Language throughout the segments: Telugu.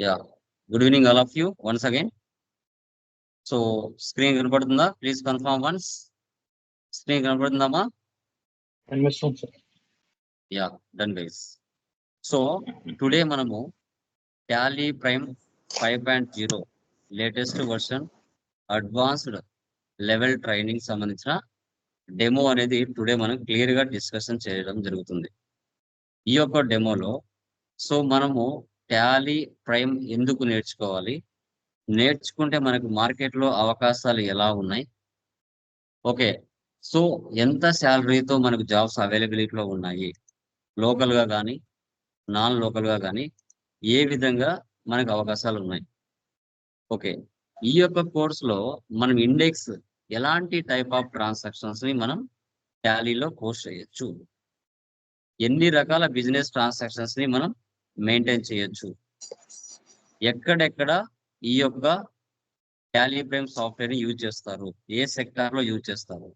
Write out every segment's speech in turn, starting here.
Yeah. Good evening, all of you, once again. So, screen కనపడుతుందా? Please confirm once. Screen కనపడుతుందమ్మా? Understand, sir. Yeah, done guys. So, today మనము Tally Prime 5.0 latest version advanced level training సంబంధించిన డెమో అనేది టుడే మనం క్లియర్ గా డిస్కషన్ చేయడం జరుగుతుంది. ఈ యొక్క డెమోలో సో మనము టాలీ ప్రైమ్ ఎందుకు నేర్చుకోవాలి, నేర్చుకుంటే మనకు మార్కెట్లో అవకాశాలు ఎలా ఉన్నాయి, ఓకే, సో ఎంత శాలరీతో మనకు జాబ్స్ అవైలబిలిటీలో ఉన్నాయి, లోకల్గా కానీ నాన్ లోకల్గా కానీ ఏ విధంగా మనకు అవకాశాలు ఉన్నాయి. ఓకే, ఈ యొక్క కోర్సులో మనం ఇండెక్స్ ఎలాంటి టైప్ ఆఫ్ ట్రాన్సాక్షన్స్ ని మనం టాలీలో పోస్ట్ చేయొచ్చు, ఎన్ని రకాల బిజినెస్ ట్రాన్సాక్షన్స్ ని మనం మెయింటైన్ చేయొచ్చు, ఎక్కడెక్కడ ఈ యొక్క టాలీ ప్రైమ్ సాఫ్ట్వేర్ యూజ్ చేస్తారు, ఏ సెక్టార్ లో యూజ్ చేస్తారు,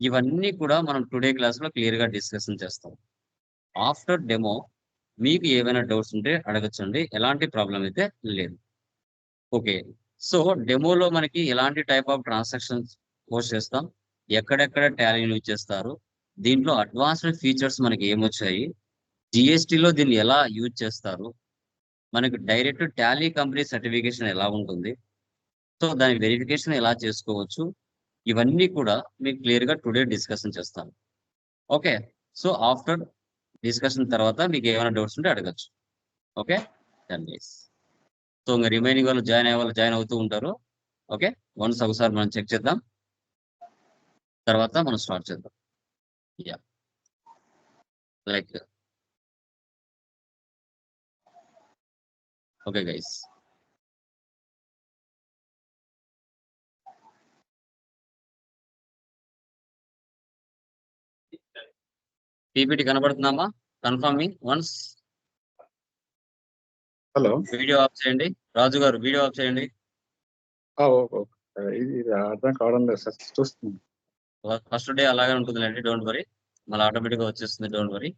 ఇవన్నీ కూడా మనం టుడే క్లాస్ లో క్లియర్ గా డిస్కషన్ చేస్తాం. ఆఫ్టర్ డెమో మీకు ఏమైనా డౌట్స్ ఉంటే అడగచ్చండి, ఎలాంటి ప్రాబ్లం అయితే లేదు. ఓకే, సో డెమోలో మనకి ఎలాంటి టైప్ ఆఫ్ ట్రాన్సాక్షన్స్ పోస్ట్ చేస్తాం, ఎక్కడెక్కడ టాలీ యూజ్ చేస్తారు, దీంట్లో అడ్వాన్స్డ్ ఫీచర్స్ మనకి ఏమొచ్చాయి, జిఎస్టీలో దీన్ని ఎలా యూజ్ చేస్తారు, మనకి డైరెక్ట్ టాలీ కంపెనీ సర్టిఫికేషన్ ఎలా ఉంటుంది, సో దాని వెరిఫికేషన్ ఎలా చేసుకోవచ్చు, ఇవన్నీ కూడా మీకు క్లియర్ గా టుడే డిస్కషన్ చేస్తాను. ఓకే, సో ఆఫ్టర్ డిస్కషన్ తర్వాత మీకు ఏమైనా డౌట్స్ ఉంటే అడగచ్చు. Okay, 10 days. సో ఇంకా రిమైనింగ్ వాళ్ళు జాయిన్ అయ్యే వాళ్ళు జాయిన్ అవుతూ ఉంటారు. ఓకే, వన్స్ ఒకసారి మనం చెక్ చేద్దాం, తర్వాత మనం స్టార్ట్ చేద్దాం. Yeah, like okay guys, PPT కనబడుతుందమ్మా? Confirm me once. Hello, video off చేయండి రాజు గారు, వీడియో ఆఫ్ చేయండి. ఇది అర్థం కావడం లేదు సార్, చూస్తున్నాను. ఫస్ట్ డే అలాగే ఉంటుందిలేండి, డోంట్ వరీ, మళ్ళీ ఆటోమేటిక్ గా వచ్చేస్తుంది, డోంట్ వరీ.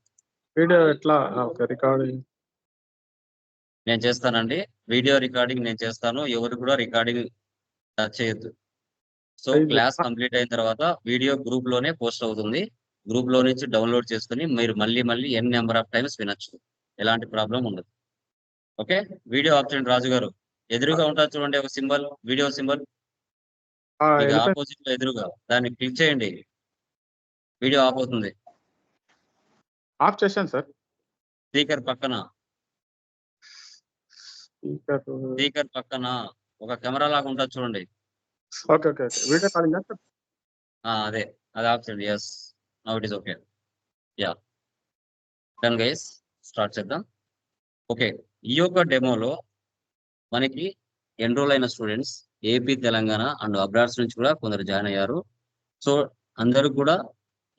వీడియో ఎట్లా రికార్డింగ్ నేను చేస్తానండి, వీడియో రికార్డింగ్ నేను చేస్తాను, ఎవరు కూడా రికార్డింగ్ టచ్ చేయొద్దు. సో క్లాస్ కంప్లీట్ అయిన తర్వాత వీడియో గ్రూప్ లోనే పోస్ట్ అవుతుంది, గ్రూప్ లో నుంచి డౌన్లోడ్ చేసుకుని మీరు మళ్ళీ ఎన్ నెంబర్ ఆఫ్ టైమ్స్ వినొచ్చు, ఎలాంటి ప్రాబ్లం ఉండదు. ఓకే, వీడియో ఆఫ్ చేయండి రాజు గారు. ఎదురుగా ఉంటుంది చూడండి ఒక సింబల్, వీడియో సింబల్, మీకు ఆపోజిట్ లో ఎదురుగా, దాన్ని క్లిక్ చేయండి, వీడియో ఆఫ్ అవుతుంది. ఆఫ్ చేశాను సార్. స్పీకర్ పక్కన ఒక కెమెరా లాగా ఉంటుంది చూడండి. Okay okay video calling sir. అదే, అది ఆఫ్ చేయండి. Yes, now it is okay. Yeah, done guys, start చేద్దాం. ఓకే, ఈ యొక్క డెమోలో మనకి ఎన్రోల్ అయిన students AP, Telangana and abroads నుంచి కూడా కొందరు జాయిన్ అయ్యారు. సో అందరూ కూడా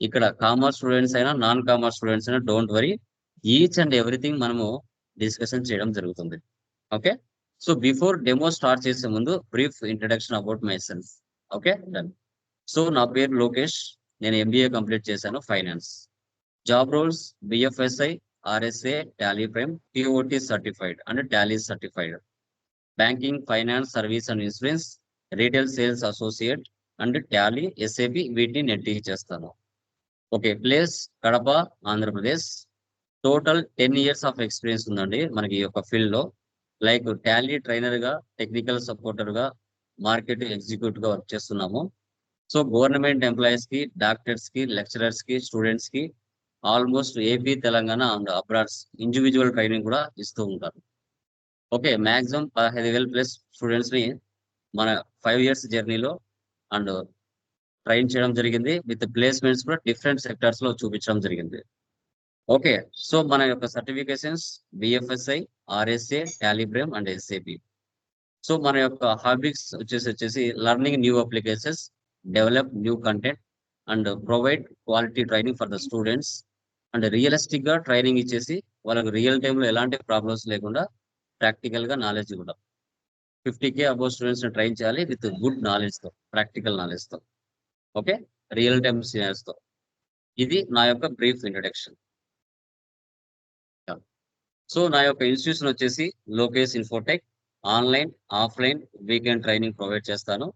ఇక్కడ కామర్స్ స్టూడెంట్స్ అయినా నాన్ కామర్స్ స్టూడెంట్స్ అయినా don't worry, each and everything మనము డిస్కషన్ చేయడం జరుగుతుంది. Okay, so before demo start చేసే ముందు brief introduction about myself. Okay, done. So నా పేరు లోకేష్, నేను ఎంబీఏ కంప్లీట్ చేశాను finance. Job roles BFSI, RSA, Tally Prime, TOT certified and Tally certified, banking, finance, service and insurance, retail sales associate and Tally, SAP, వీటిని నేను టీచ్ చేస్తాను. Okay, place Kadapa, Andhra Pradesh. Total 10 years of experience ఉందండి మనకి ఈ యొక్క ఫీల్డ్ లో. లైక్ టాలీ ట్రైనర్ గా, టెక్నికల్ సపోర్టర్ గా, మార్కెట్ ఎగ్జిక్యూటివ్ గా వర్క్ చేస్తున్నాము. సో గవర్నమెంట్ ఎంప్లాయీస్ కి, డాక్టర్స్ కి, లెక్చరర్స్ కి, స్టూడెంట్స్ కి almost AP, Telangana and అబ్రాడ్స్ individual training కూడా ఇస్తూ ఉంటారు. ఓకే, మాక్సిమం 15,000+ స్టూడెంట్స్ ని మన 5 years జర్నీలో అండ్ ట్రైన్ చేయడం జరిగింది, విత్ ప్లేస్మెంట్స్ కూడా డిఫరెంట్ సెక్టార్స్ లో చూపించడం జరిగింది. ఓకే, సో మన యొక్క certifications BFSI, RSA, Tally prime and SAP. So మన యొక్క హాబీస్ వచ్చేసి learning new applications, develop new content and provide quality training for the students. And realistic గా ట్రైనింగ్ ఇచ్చేసి వాళ్ళకి రియల్ టైంలో ఎలాంటి ప్రాబ్లమ్స్ లేకుండా ప్రాక్టికల్ గా నాలెడ్జ్ కూడా 50K అబౌవ్ స్టూడెంట్స్ ని ట్రైన్ చేయాలి విత్ గుడ్ నాలెడ్జ్ తో, ప్రాక్టికల్ నాలెడ్జ్ తో. ఓకే, రియల్ టైమ్ సినారియోస్ తో. ఇది నా యొక్క బ్రీఫ్ ఇంట్రడక్షన్. సో నా యొక్క ఇన్స్టిట్యూషన్ వచ్చేసి Lokesh Infotech. Online, offline, weekend training provide చేస్తాను.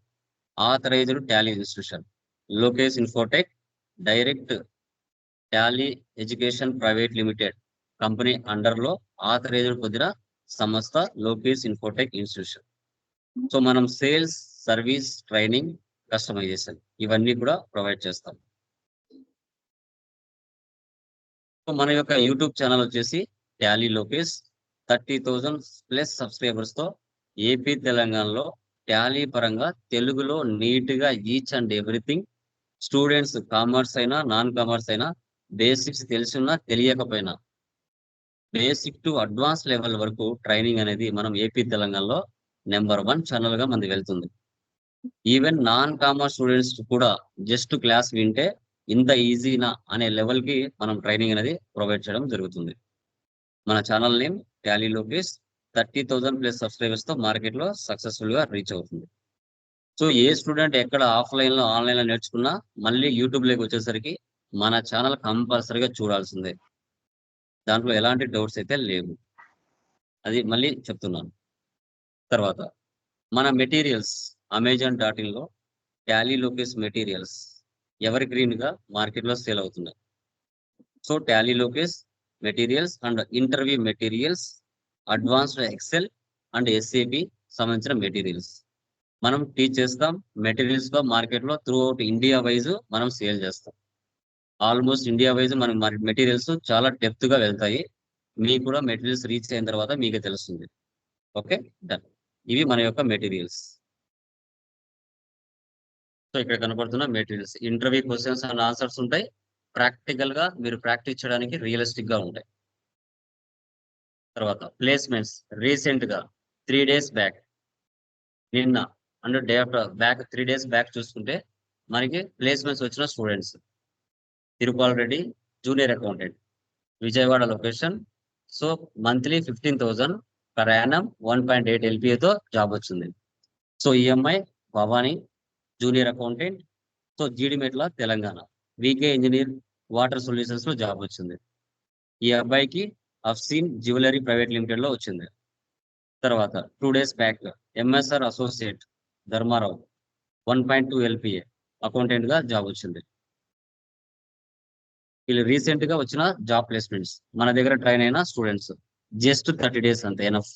Authorised Tally institution Lokesh Infotech, direct Tally education private limited company అండర్లో ఆథరైజ్డ్ పొందిన సంస్థ లోకేష్ ఇన్ఫోటెక్ ఇన్స్టిట్యూషన్. సో మనం సేల్స్, సర్వీస్, ట్రైనింగ్, కస్టమైజేషన్ ఇవన్నీ కూడా ప్రొవైడ్ చేస్తాం. సో మన యొక్క యూట్యూబ్ ఛానల్ వచ్చేసి టాలీ లోకేష్. 30,000+ సబ్స్క్రైబర్స్ తో ఏపీ తెలంగాణలో టాలీ పరంగా తెలుగులో నీట్ గా each and everything, students commerce అయినా నాన్ కామర్స్ అయినా బేసిక్స్ తెలిసినా తెలియకపోయినా బేసిక్ టు అడ్వాన్స్ లెవెల్ వరకు ట్రైనింగ్ అనేది మనం ఏపీ తెలంగాణలో నెంబర్ 1 ఛానల్ గా మనది వెళ్తుంది. ఈవెన్ నాన్ కామర్స్ స్టూడెంట్స్ కూడా జస్ట్ క్లాస్ వింటే ఇంత ఈజీనా అనే లెవెల్ కి మనం ట్రైనింగ్ అనేది ప్రొవైడ్ చేయడం జరుగుతుంది. మన channel name Tally Lokesh. 30,000+ subscribers తో మార్కెట్ లో సక్సెస్ఫుల్ గా రీచ్ అవుతుంది. సో ఏ స్టూడెంట్ ఎక్కడ ఆఫ్లైన్ లో ఆన్లైన్ లో నేర్చుకున్నా మళ్ళీ యూట్యూబ్ లోకి వచ్చేసరికి మన ఛానల్ కంపల్సరీగా చూడాల్సిందే. దాంట్లో ఎలాంటి డౌట్స్ అయితే లేవు. అది మళ్ళీ చెప్తున్నాను. తర్వాత మన మెటీరియల్స్ Amazon.in లో Tally Lokesh materials ever green గా మార్కెట్ లో సేల్ అవుతున్నాయి. So Tally Lokesh materials and interview materials, advanced Excel and SAP సంబంధించిన మెటీరియల్స్ మనం టీచ్ చేస్తాం. మెటీరియల్స్ గా మార్కెట్ లో త్రూ అవుట్ ఇండియా వైజ్ మనం సేల్ చేస్తాం. ఆల్మోస్ట్ ఇండియా వైజ్ మన మెటీరియల్స్ చాలా డెప్త్ గా వెళ్తాయి. మీకు కూడా మెటీరియల్స్ రీచ్ అయిన తర్వాత మీకే తెలుస్తుంది. Okay, done. ఇవి మన యొక్క మెటీరియల్స్. సో ఇక్కడ కనపడుతున్న materials interview questions and answers ఉంటాయి. ప్రాక్టికల్ గా మీరు ప్రాక్టీస్ చేయడానికి రియలిస్టిక్ గా ఉంటాయి. తర్వాత ప్లేస్మెంట్స్ రీసెంట్ గా 3 days బ్యాక్, నిన్న అంటే day after back 3 days back చూసుకుంటే మనకి ప్లేస్మెంట్స్ వచ్చిన students Tirupal Reddy junior accountant, Vijayawada location. So monthly 15,000 per annum 1.8 LPA తో జాబ్ వచ్చింది. So EMI Bhavani junior accountant. So Jeedimetla Telangana VK engineer water solutions లో జాబ్ వచ్చింది. ఈ అబ్బాయికి అఫ్సీన్ జ్యువెలరీ ప్రైవేట్ లిమిటెడ్ లో వచ్చింది. తర్వాత 2 days back MSR associate Dharmarao 1.2 LPA accountant గా జాబ్ వచ్చింది. వీళ్ళు రీసెంట్ గా వచ్చిన జాబ్ ప్లేస్మెంట్స్, మన దగ్గర ట్రైన్ అయిన స్టూడెంట్స్. జస్ట్ 30 days అంతే, ఎనఫ్.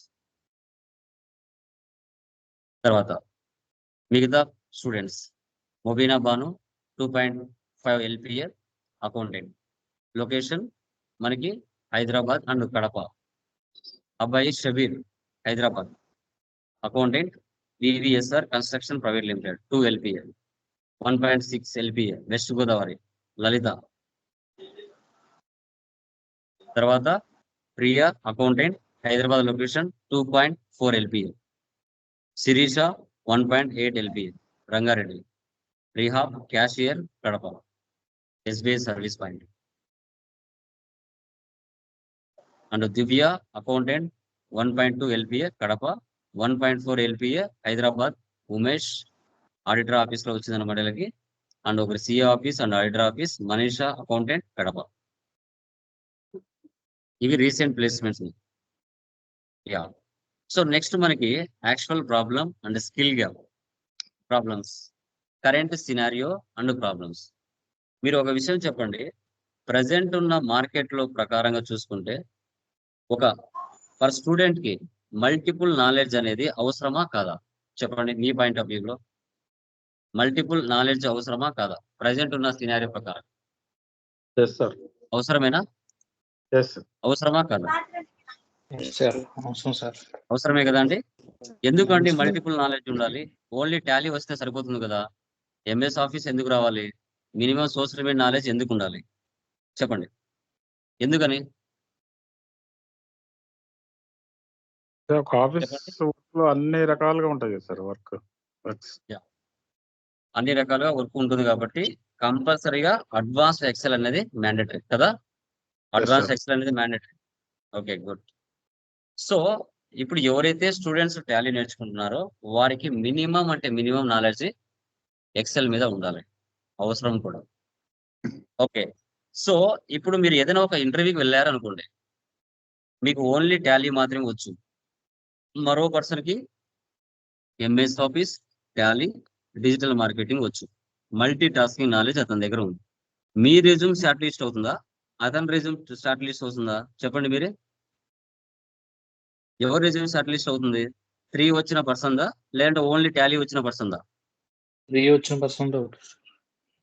తర్వాత మిగతా students Mobeena Banu 2.5 LPA accountant, location మనకి హైదరాబాద్ అండ్ కడప. అబ్బాయి Shabeer Hyderabad accountant, VVSR construction private limited 2 LPA 1.6 LPA west Godavari Lalitha. తర్వాత Priya accountant Hyderabad location 2.4 LPA. Sirisha 1.8 LPA Rangareddy. Rihab cashier Kadapa SBI service point. And Divya accountant 1.2 LPA Kadapa, 1.4 LPA Hyderabad. Umesh auditor office లో వచ్చింది అనమాట వీళ్ళకి. అండ్ ఒకరి CA office and auditor office. Manisha accountant Kadapa. ఇవి recent placements. Yeah. So next మనకి actual problem and skill gap problems, current scenario and problems. మీరు ఒక విషయం చెప్పండి, ప్రజెంట్ ఉన్న మార్కెట్ లో ప్రకారంగా చూసుకుంటే ఒక పర్ స్టూడెంట్ కి మల్టిపుల్ నాలెడ్జ్ అనేది అవసరమా కాదా? చెప్పండి మీ పాయింట్ ఆఫ్ వ్యూలో. మల్టిపుల్ నాలెడ్జ్ అవసరమా కాదా ప్రజెంట్ ఉన్న సినారియో ప్రకారం? Yes, sir. అవసరమేనా? Yes, sir. అవసరమా కాదా? సార్ అవసరం సార్. అవసరమే కదా అండి. ఎందుకండి మల్టిపుల్ నాలెడ్జ్ ఉండాలి? ఓన్లీ టాలీ వస్తే సరిపోతుంది కదా. MS ఆఫీస్ ఎందుకు రావాలి? మినిమం సోషల్ మీడియా నాలెడ్జ్ ఎందుకు ఉండాలి చెప్పండి, ఎందుకని? ఒక ఆఫీస్ లో అన్ని రకాలుగా ఉంటాయి కదా సార్ వర్క్స్. అన్ని రకాలుగా వర్క్ ఉంటుంది కాబట్టి కంపల్సరీగా అడ్వాన్స్ ఎక్సెల్ అనేది మ్యాండేటరీ కదా. అడ్వాన్స్ ఎక్సెల్ అనేది మ్యాండేటరీ. Okay, good. సో ఇప్పుడు ఎవరైతే స్టూడెంట్స్ టాలీ నేర్చుకుంటున్నారో వారికి మినిమం అంటే మినిమం నాలెడ్జ్ ఎక్సెల్ మీద ఉండాలి, అవసరం కూడా. ఓకే, సో ఇప్పుడు మీరు ఏదైనా ఒక ఇంటర్వ్యూకి వెళ్ళారనుకోండి, మీకు ఓన్లీ టాలీ మాత్రమే వచ్చు. మరో పర్సన్కి MS office, Tally, digital marketing వచ్చు. మల్టీ టాస్కింగ్ నాలెడ్జ్ అతని దగ్గర ఉంది. మీ రెజ్యూమ్ షార్ట్ లిస్ట్ అవుతుందా, అతని రెజ్యూమ్ షార్ట్ లిస్ట్ అవుతుందా? చెప్పండి మీరే. ఎవరి రెజ్యూమ్ షార్ట్ లిస్ట్ అవుతుంది? 3 వచ్చిన పర్సన్దా, లేదంటే ఓన్లీ టాలీ వచ్చిన పర్సన్దా? 3 వచ్చిన పర్సెంట్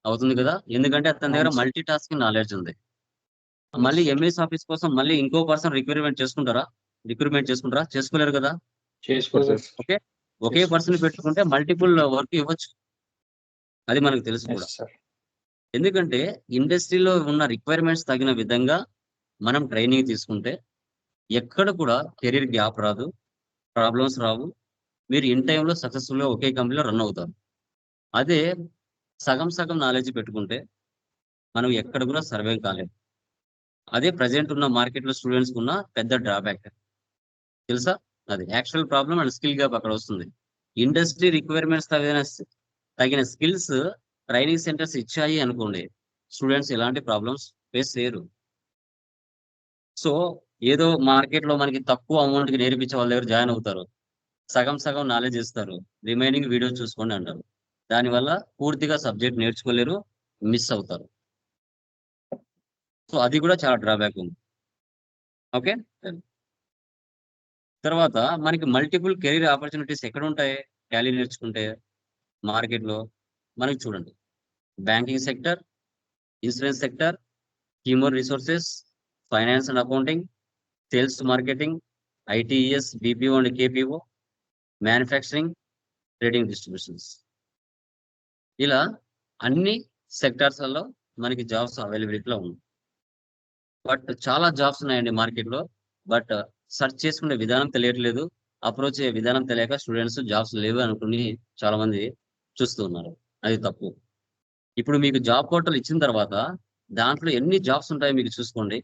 అవుతుంది కదా, ఎందుకంటే అతని దగ్గర అవును సార్. మల్టీ టాస్కింగ్ నాలెడ్జ్ ఉంది. Yes, మళ్ళీ sir. ఎంఎస్ ఆఫీస్ కోసం మళ్ళీ ఇంకో పర్సన్ రిక్రూట్మెంట్ చేసుకుంటారా? చేసుకోలేరు కదా. చేసుకోవచ్చు. ఓకే, ఒకే పర్సన్ పెట్టుకుంటే మల్టిపుల్ వర్క్ ఇవ్వచ్చు. అది మనకు తెలుసు కూడా. Yes sir. ఎందుకంటే ఇండస్ట్రీలో ఉన్న రిక్వైర్మెంట్స్ తగిన విధంగా మనం ట్రైనింగ్ తీసుకుంటే ఎక్కడ కూడా కెరీర్ గ్యాప్ రాదు, ప్రాబ్లమ్స్ రావు. మీరు ఇన్ టైంలో సక్సెస్ఫుల్గా ఒకే కంపెనీలో రన్ అవుతారు. అదే సగం సగం నాలెడ్జ్ పెట్టుకుంటే మనం ఎక్కడ కూడా సర్వే కాలేము. అదే ప్రజెంట్ ఉన్న మార్కెట్లో స్టూడెంట్స్కి ఉన్న పెద్ద డ్రాబ్యాక్ తెలుసా. అది actual problem and skill gap అక్కడ వస్తుంది. ఇండస్ట్రీ రిక్వైర్మెంట్స్ తగిన స్కిల్స్ ట్రైనింగ్ సెంటర్స్ ఇచ్చాయి అనుకోండి, స్టూడెంట్స్ ఎలాంటి ప్రాబ్లమ్స్ ఫేస్ చేయరు. సో ఏదో మార్కెట్లో మనకి తక్కువ అమౌంట్కి నేర్పించే వాళ్ళ దగ్గర జాయిన్ అవుతారు, సగం సగం నాలెడ్జ్ ఇస్తారు, రిమైనింగ్ వీడియో చూసుకోండి అంటారు. దానివల్ల పూర్తిగా సబ్జెక్ట్ నేర్చుకోలేరు, మిస్ అవుతారు. సో అది కూడా చాలా డ్రాబ్యాక్ ఉంది. ఓకే, తర్వాత మనకి మల్టిపుల్ కెరీర్ ఆపర్చునిటీస్ ఎక్కడ ఉంటాయి టాలీ నేర్చుకుంటే మార్కెట్లో? మనకి చూడండి, banking sector, insurance sector, human resources, finance and accounting, sales marketing, ITS, BPO and KPO, manufacturing, trading, distributions. ఇలా అన్ని సెక్టార్స్లలో మనకి జాబ్స్ అవైలబిలిటీలో ఉంది. బట్ చాలా జాబ్స్ ఉన్నాయండి మార్కెట్లో. బట్ సెర్చ్ చేసుకునే విధానం తెలియట్లేదు, అప్రోచ్ అయ్యే విధానం తెలియక స్టూడెంట్స్ జాబ్స్ లేవు అనుకుని చాలా మంది చూస్తూ ఉన్నారు. అది తప్పు. ఇప్పుడు మీకు జాబ్ పోర్టల్ ఇచ్చిన తర్వాత దాంట్లో ఎన్ని జాబ్స్ ఉంటాయో మీకు చూసుకోండి.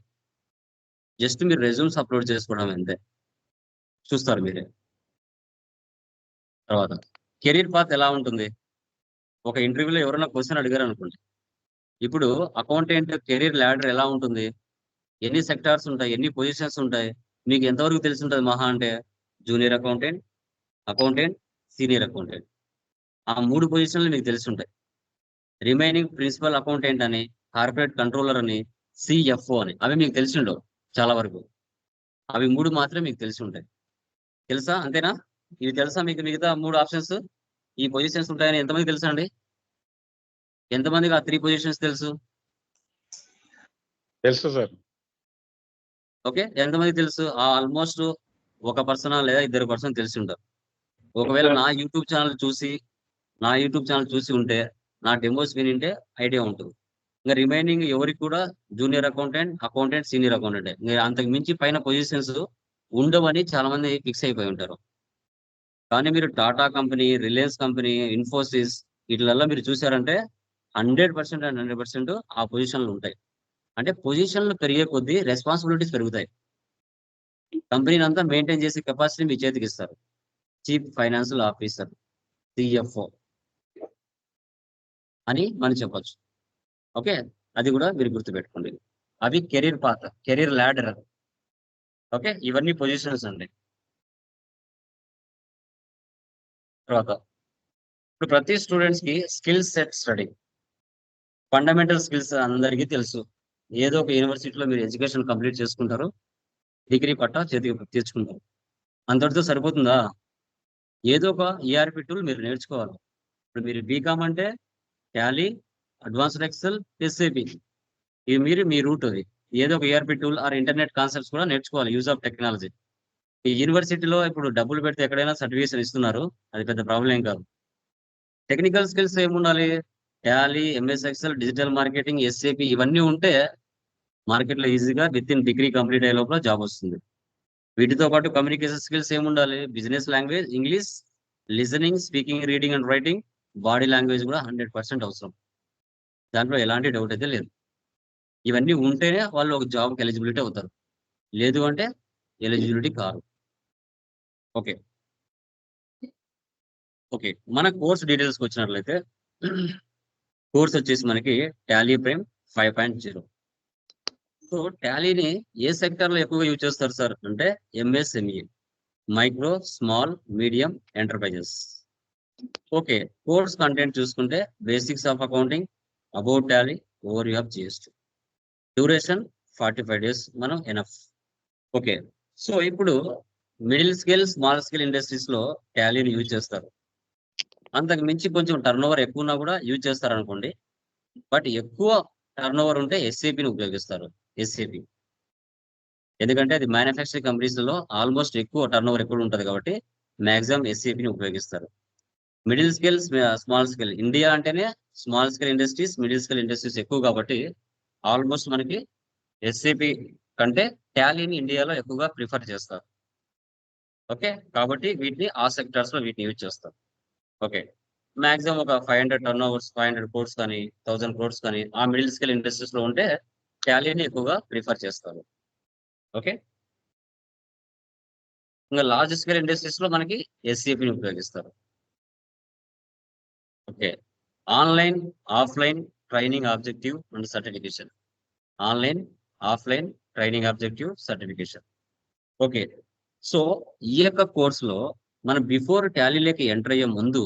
జస్ట్ మీరు రెజ్యూమ్స్ అప్లోడ్ చేసుకోవడం అంతే, చూస్తారు మీరే. తర్వాత కెరీర్ పాత్ ఎలా ఉంటుంది? ఒక ఇంటర్వ్యూలో ఎవరైనా క్వశ్చన్ అడిగారు అనుకోండి, ఇప్పుడు అకౌంటెంట్ కెరీర్ ల్యాడర్ ఎలా ఉంటుంది, ఎన్ని సెక్టార్స్ ఉంటాయి, ఎన్ని పొజిషన్స్ ఉంటాయి, మీకు ఎంతవరకు తెలిసి ఉంటుంది? మహా అంటే junior accountant, accountant, senior accountant, ఆ 3 పొజిషన్లు మీకు తెలిసి ఉంటాయి. రిమైనింగ్ ప్రిన్సిపల్ అకౌంటెంట్ అని, కార్పొరేట్ కంట్రోలర్ అని, సిఎఫ్ఓ అని, అవి మీకు తెలిసి ఉండవు చాలా వరకు. అవి 3 మాత్రమే మీకు తెలిసి ఉంటాయి. తెలుసా? అంతేనా? ఇవి తెలుసా మీకు? మిగతా 3 ఆప్షన్స్ ఈ పొజిషన్స్ ఉంటాయని ఎంతమంది తెలుసా అండి? ఎంతమందికి ఆ 3 పొజిషన్స్ తెలుసు? తెలుసు సార్. ఓకే, ఎంతమంది తెలుసు? ఆల్మోస్ట్ ఒక పర్సన్ లేదా 2 పర్సన్ తెలిసి ఉంటారు. ఒకవేళ నా యూట్యూబ్ ఛానల్ చూసి ఉంటే, నా డెమోస్ వినింటే ఐడియా ఉంటుంది. ఇంకా రిమైనింగ్ ఎవరికి కూడా జూనియర్ అకౌంటెంట్, సీనియర్ అకౌంటెంట్, ఇంకా అంతకు మించి పైన పొజిషన్స్ ఉండవని చాలా మంది ఫిక్స్ అయిపోయి ఉంటారు. కానీ మీరు టాటా కంపెనీ, రిలయన్స్ కంపెనీ, ఇన్ఫోసిస్ వీటిలలో మీరు చూసారంటే 100% అండ్ 100% ఆ పొజిషన్లు ఉంటాయి. అంటే పొజిషన్లు పెరిగే కొద్దీ రెస్పాన్సిబిలిటీస్ పెరుగుతాయి. కంపెనీని అంతా మెయింటైన్ చేసే కెపాసిటీ మీ చేతికి ఇస్తారు. చీఫ్ ఫైనాన్షియల్ ఆఫీసర్, సిఎఫ్ఓ అని మనం చెప్పొచ్చు. ఓకే, అది కూడా మీరు గుర్తుపెట్టుకోండి. అవి career path, career ladder. Okay, ఇవన్నీ పొజిషన్స్ అండి. తర్వాత ఇప్పుడు ప్రతి స్టూడెంట్స్ కి skill set study, fundamental skills అందరికీ తెలుసు. ఏదో ఒక యూనివర్సిటీలో మీరు ఎడ్యుకేషన్ కంప్లీట్ చేసుకుంటారు, డిగ్రీ పట్టా చేతికి తెచ్చుకుంటారు. అంతటితో సరిపోతుందా? ఏదో ఒక ఈఆర్పి టూల్ మీరు నేర్చుకోవాలి. ఇప్పుడు మీరు బీకామ్ అంటే టాలీ, అడ్వాన్స్డ్ ఎక్సెల్, ఎస్ఏపి, ఇవి మీరు మీ రూట్. అది ఏదో ఒక ERP tool are internet concepts కూడా నేర్చుకోవాలి, యూజ్ ఆఫ్ టెక్నాలజీ. ఈ యూనివర్సిటీలో ఇప్పుడు డబ్బులు పెడితే ఎక్కడైనా సర్టిఫికేషన్ ఇస్తున్నారు, అది పెద్ద ప్రాబ్లం ఏం కాదు. టెక్నికల్ స్కిల్స్ ఏముండాలి? Tally, MS Excel, digital marketing, SAP ఇవన్నీ ఉంటే మార్కెట్లో ఈజీగా విత్ ఇన్ డిగ్రీ కంప్లీట్ అయ్యే లోపల జాబ్ వస్తుంది. వీటితో పాటు కమ్యూనికేషన్ స్కిల్స్ ఏముండాలి? Business language, English, listening, speaking, reading and writing, body language కూడా 100% అవసరం. దాంట్లో ఎలాంటి డౌట్ అయితే లేదు. ఇవన్నీ ఉంటేనే వాళ్ళు ఒక జాబ్కి ఎలిజిబిలిటీ అవుతారు, లేదు అంటే ఎలిజిబిలిటీ కాదు. ఓకే ఓకే మన కోర్స్ డీటెయిల్స్కి వచ్చినట్లయితే కోర్స్ వచ్చేసి మనకి టాలీ ప్రైమ్ 5.0, సో టాలీని ఏ సెక్టర్ లో ఎక్కువగా యూజ్ చేస్తారు సార్ అంటే MSME, micro small medium enterprises. Okay, course content చూసుకుంటే basics of accounting, about Tally, over of GST. Duration 45 days మనం ఎనఫ్. ఓకే, సో ఇప్పుడు middle scale small scale industries లో టాలీని యూజ్ చేస్తారు. అంతకు మించి కొంచెం టర్న్ ఓవర్ ఎక్కువ ఉన్నా కూడా యూజ్ చేస్తారు అనుకోండి. బట్ ఎక్కువ టర్న్ ఓవర్ ఉంటే ఎస్ఏపిని ఉపయోగిస్తారు. ఎస్ఏపి ఎందుకంటే అది మ్యానుఫ్యాక్చరింగ్ కంపెనీస్ లో ఆల్మోస్ట్ ఎక్కువ టర్న్ ఓవర్ ఎక్కువ ఉంటుంది కాబట్టి మాక్సిమం ఎస్ఏపిని ఉపయోగిస్తారు. Middle scale small scale India అంటేనే small scale industries, middle scale industries ఎక్కువ కాబట్టి ఆల్మోస్ట్ మనకి ఎస్ఏపి కంటే టాలీని ఇండియాలో ఎక్కువగా ప్రిఫర్ చేస్తారు. ఓకే, కాబట్టి వీటిని ఆ సెక్టార్స్ లో వీటిని యూజ్ చేస్తారు. ఓకే, మాక్సిమం ఒక 500 టర్న్ ఓవర్స్, 500 crores కానీ 1000 crores కానీ ఆ మిడిల్ స్కేల్ ఇండస్ట్రీస్ లో ఉంటే టాలీని ఎక్కువగా ప్రిఫర్ చేస్తారు. ఓకే, ఇంకా లార్జ్ స్కేల్ ఇండస్ట్రీస్ లో మనకి ఎస్ఏపిని ఉపయోగిస్తారు. Okay, online offline training objective and certification. Online offline training objective certification. Okay, so ఈ యొక్క కోర్సులో మనం బిఫోర్ టాలీలోకి ఎంటర్ అయ్యే ముందు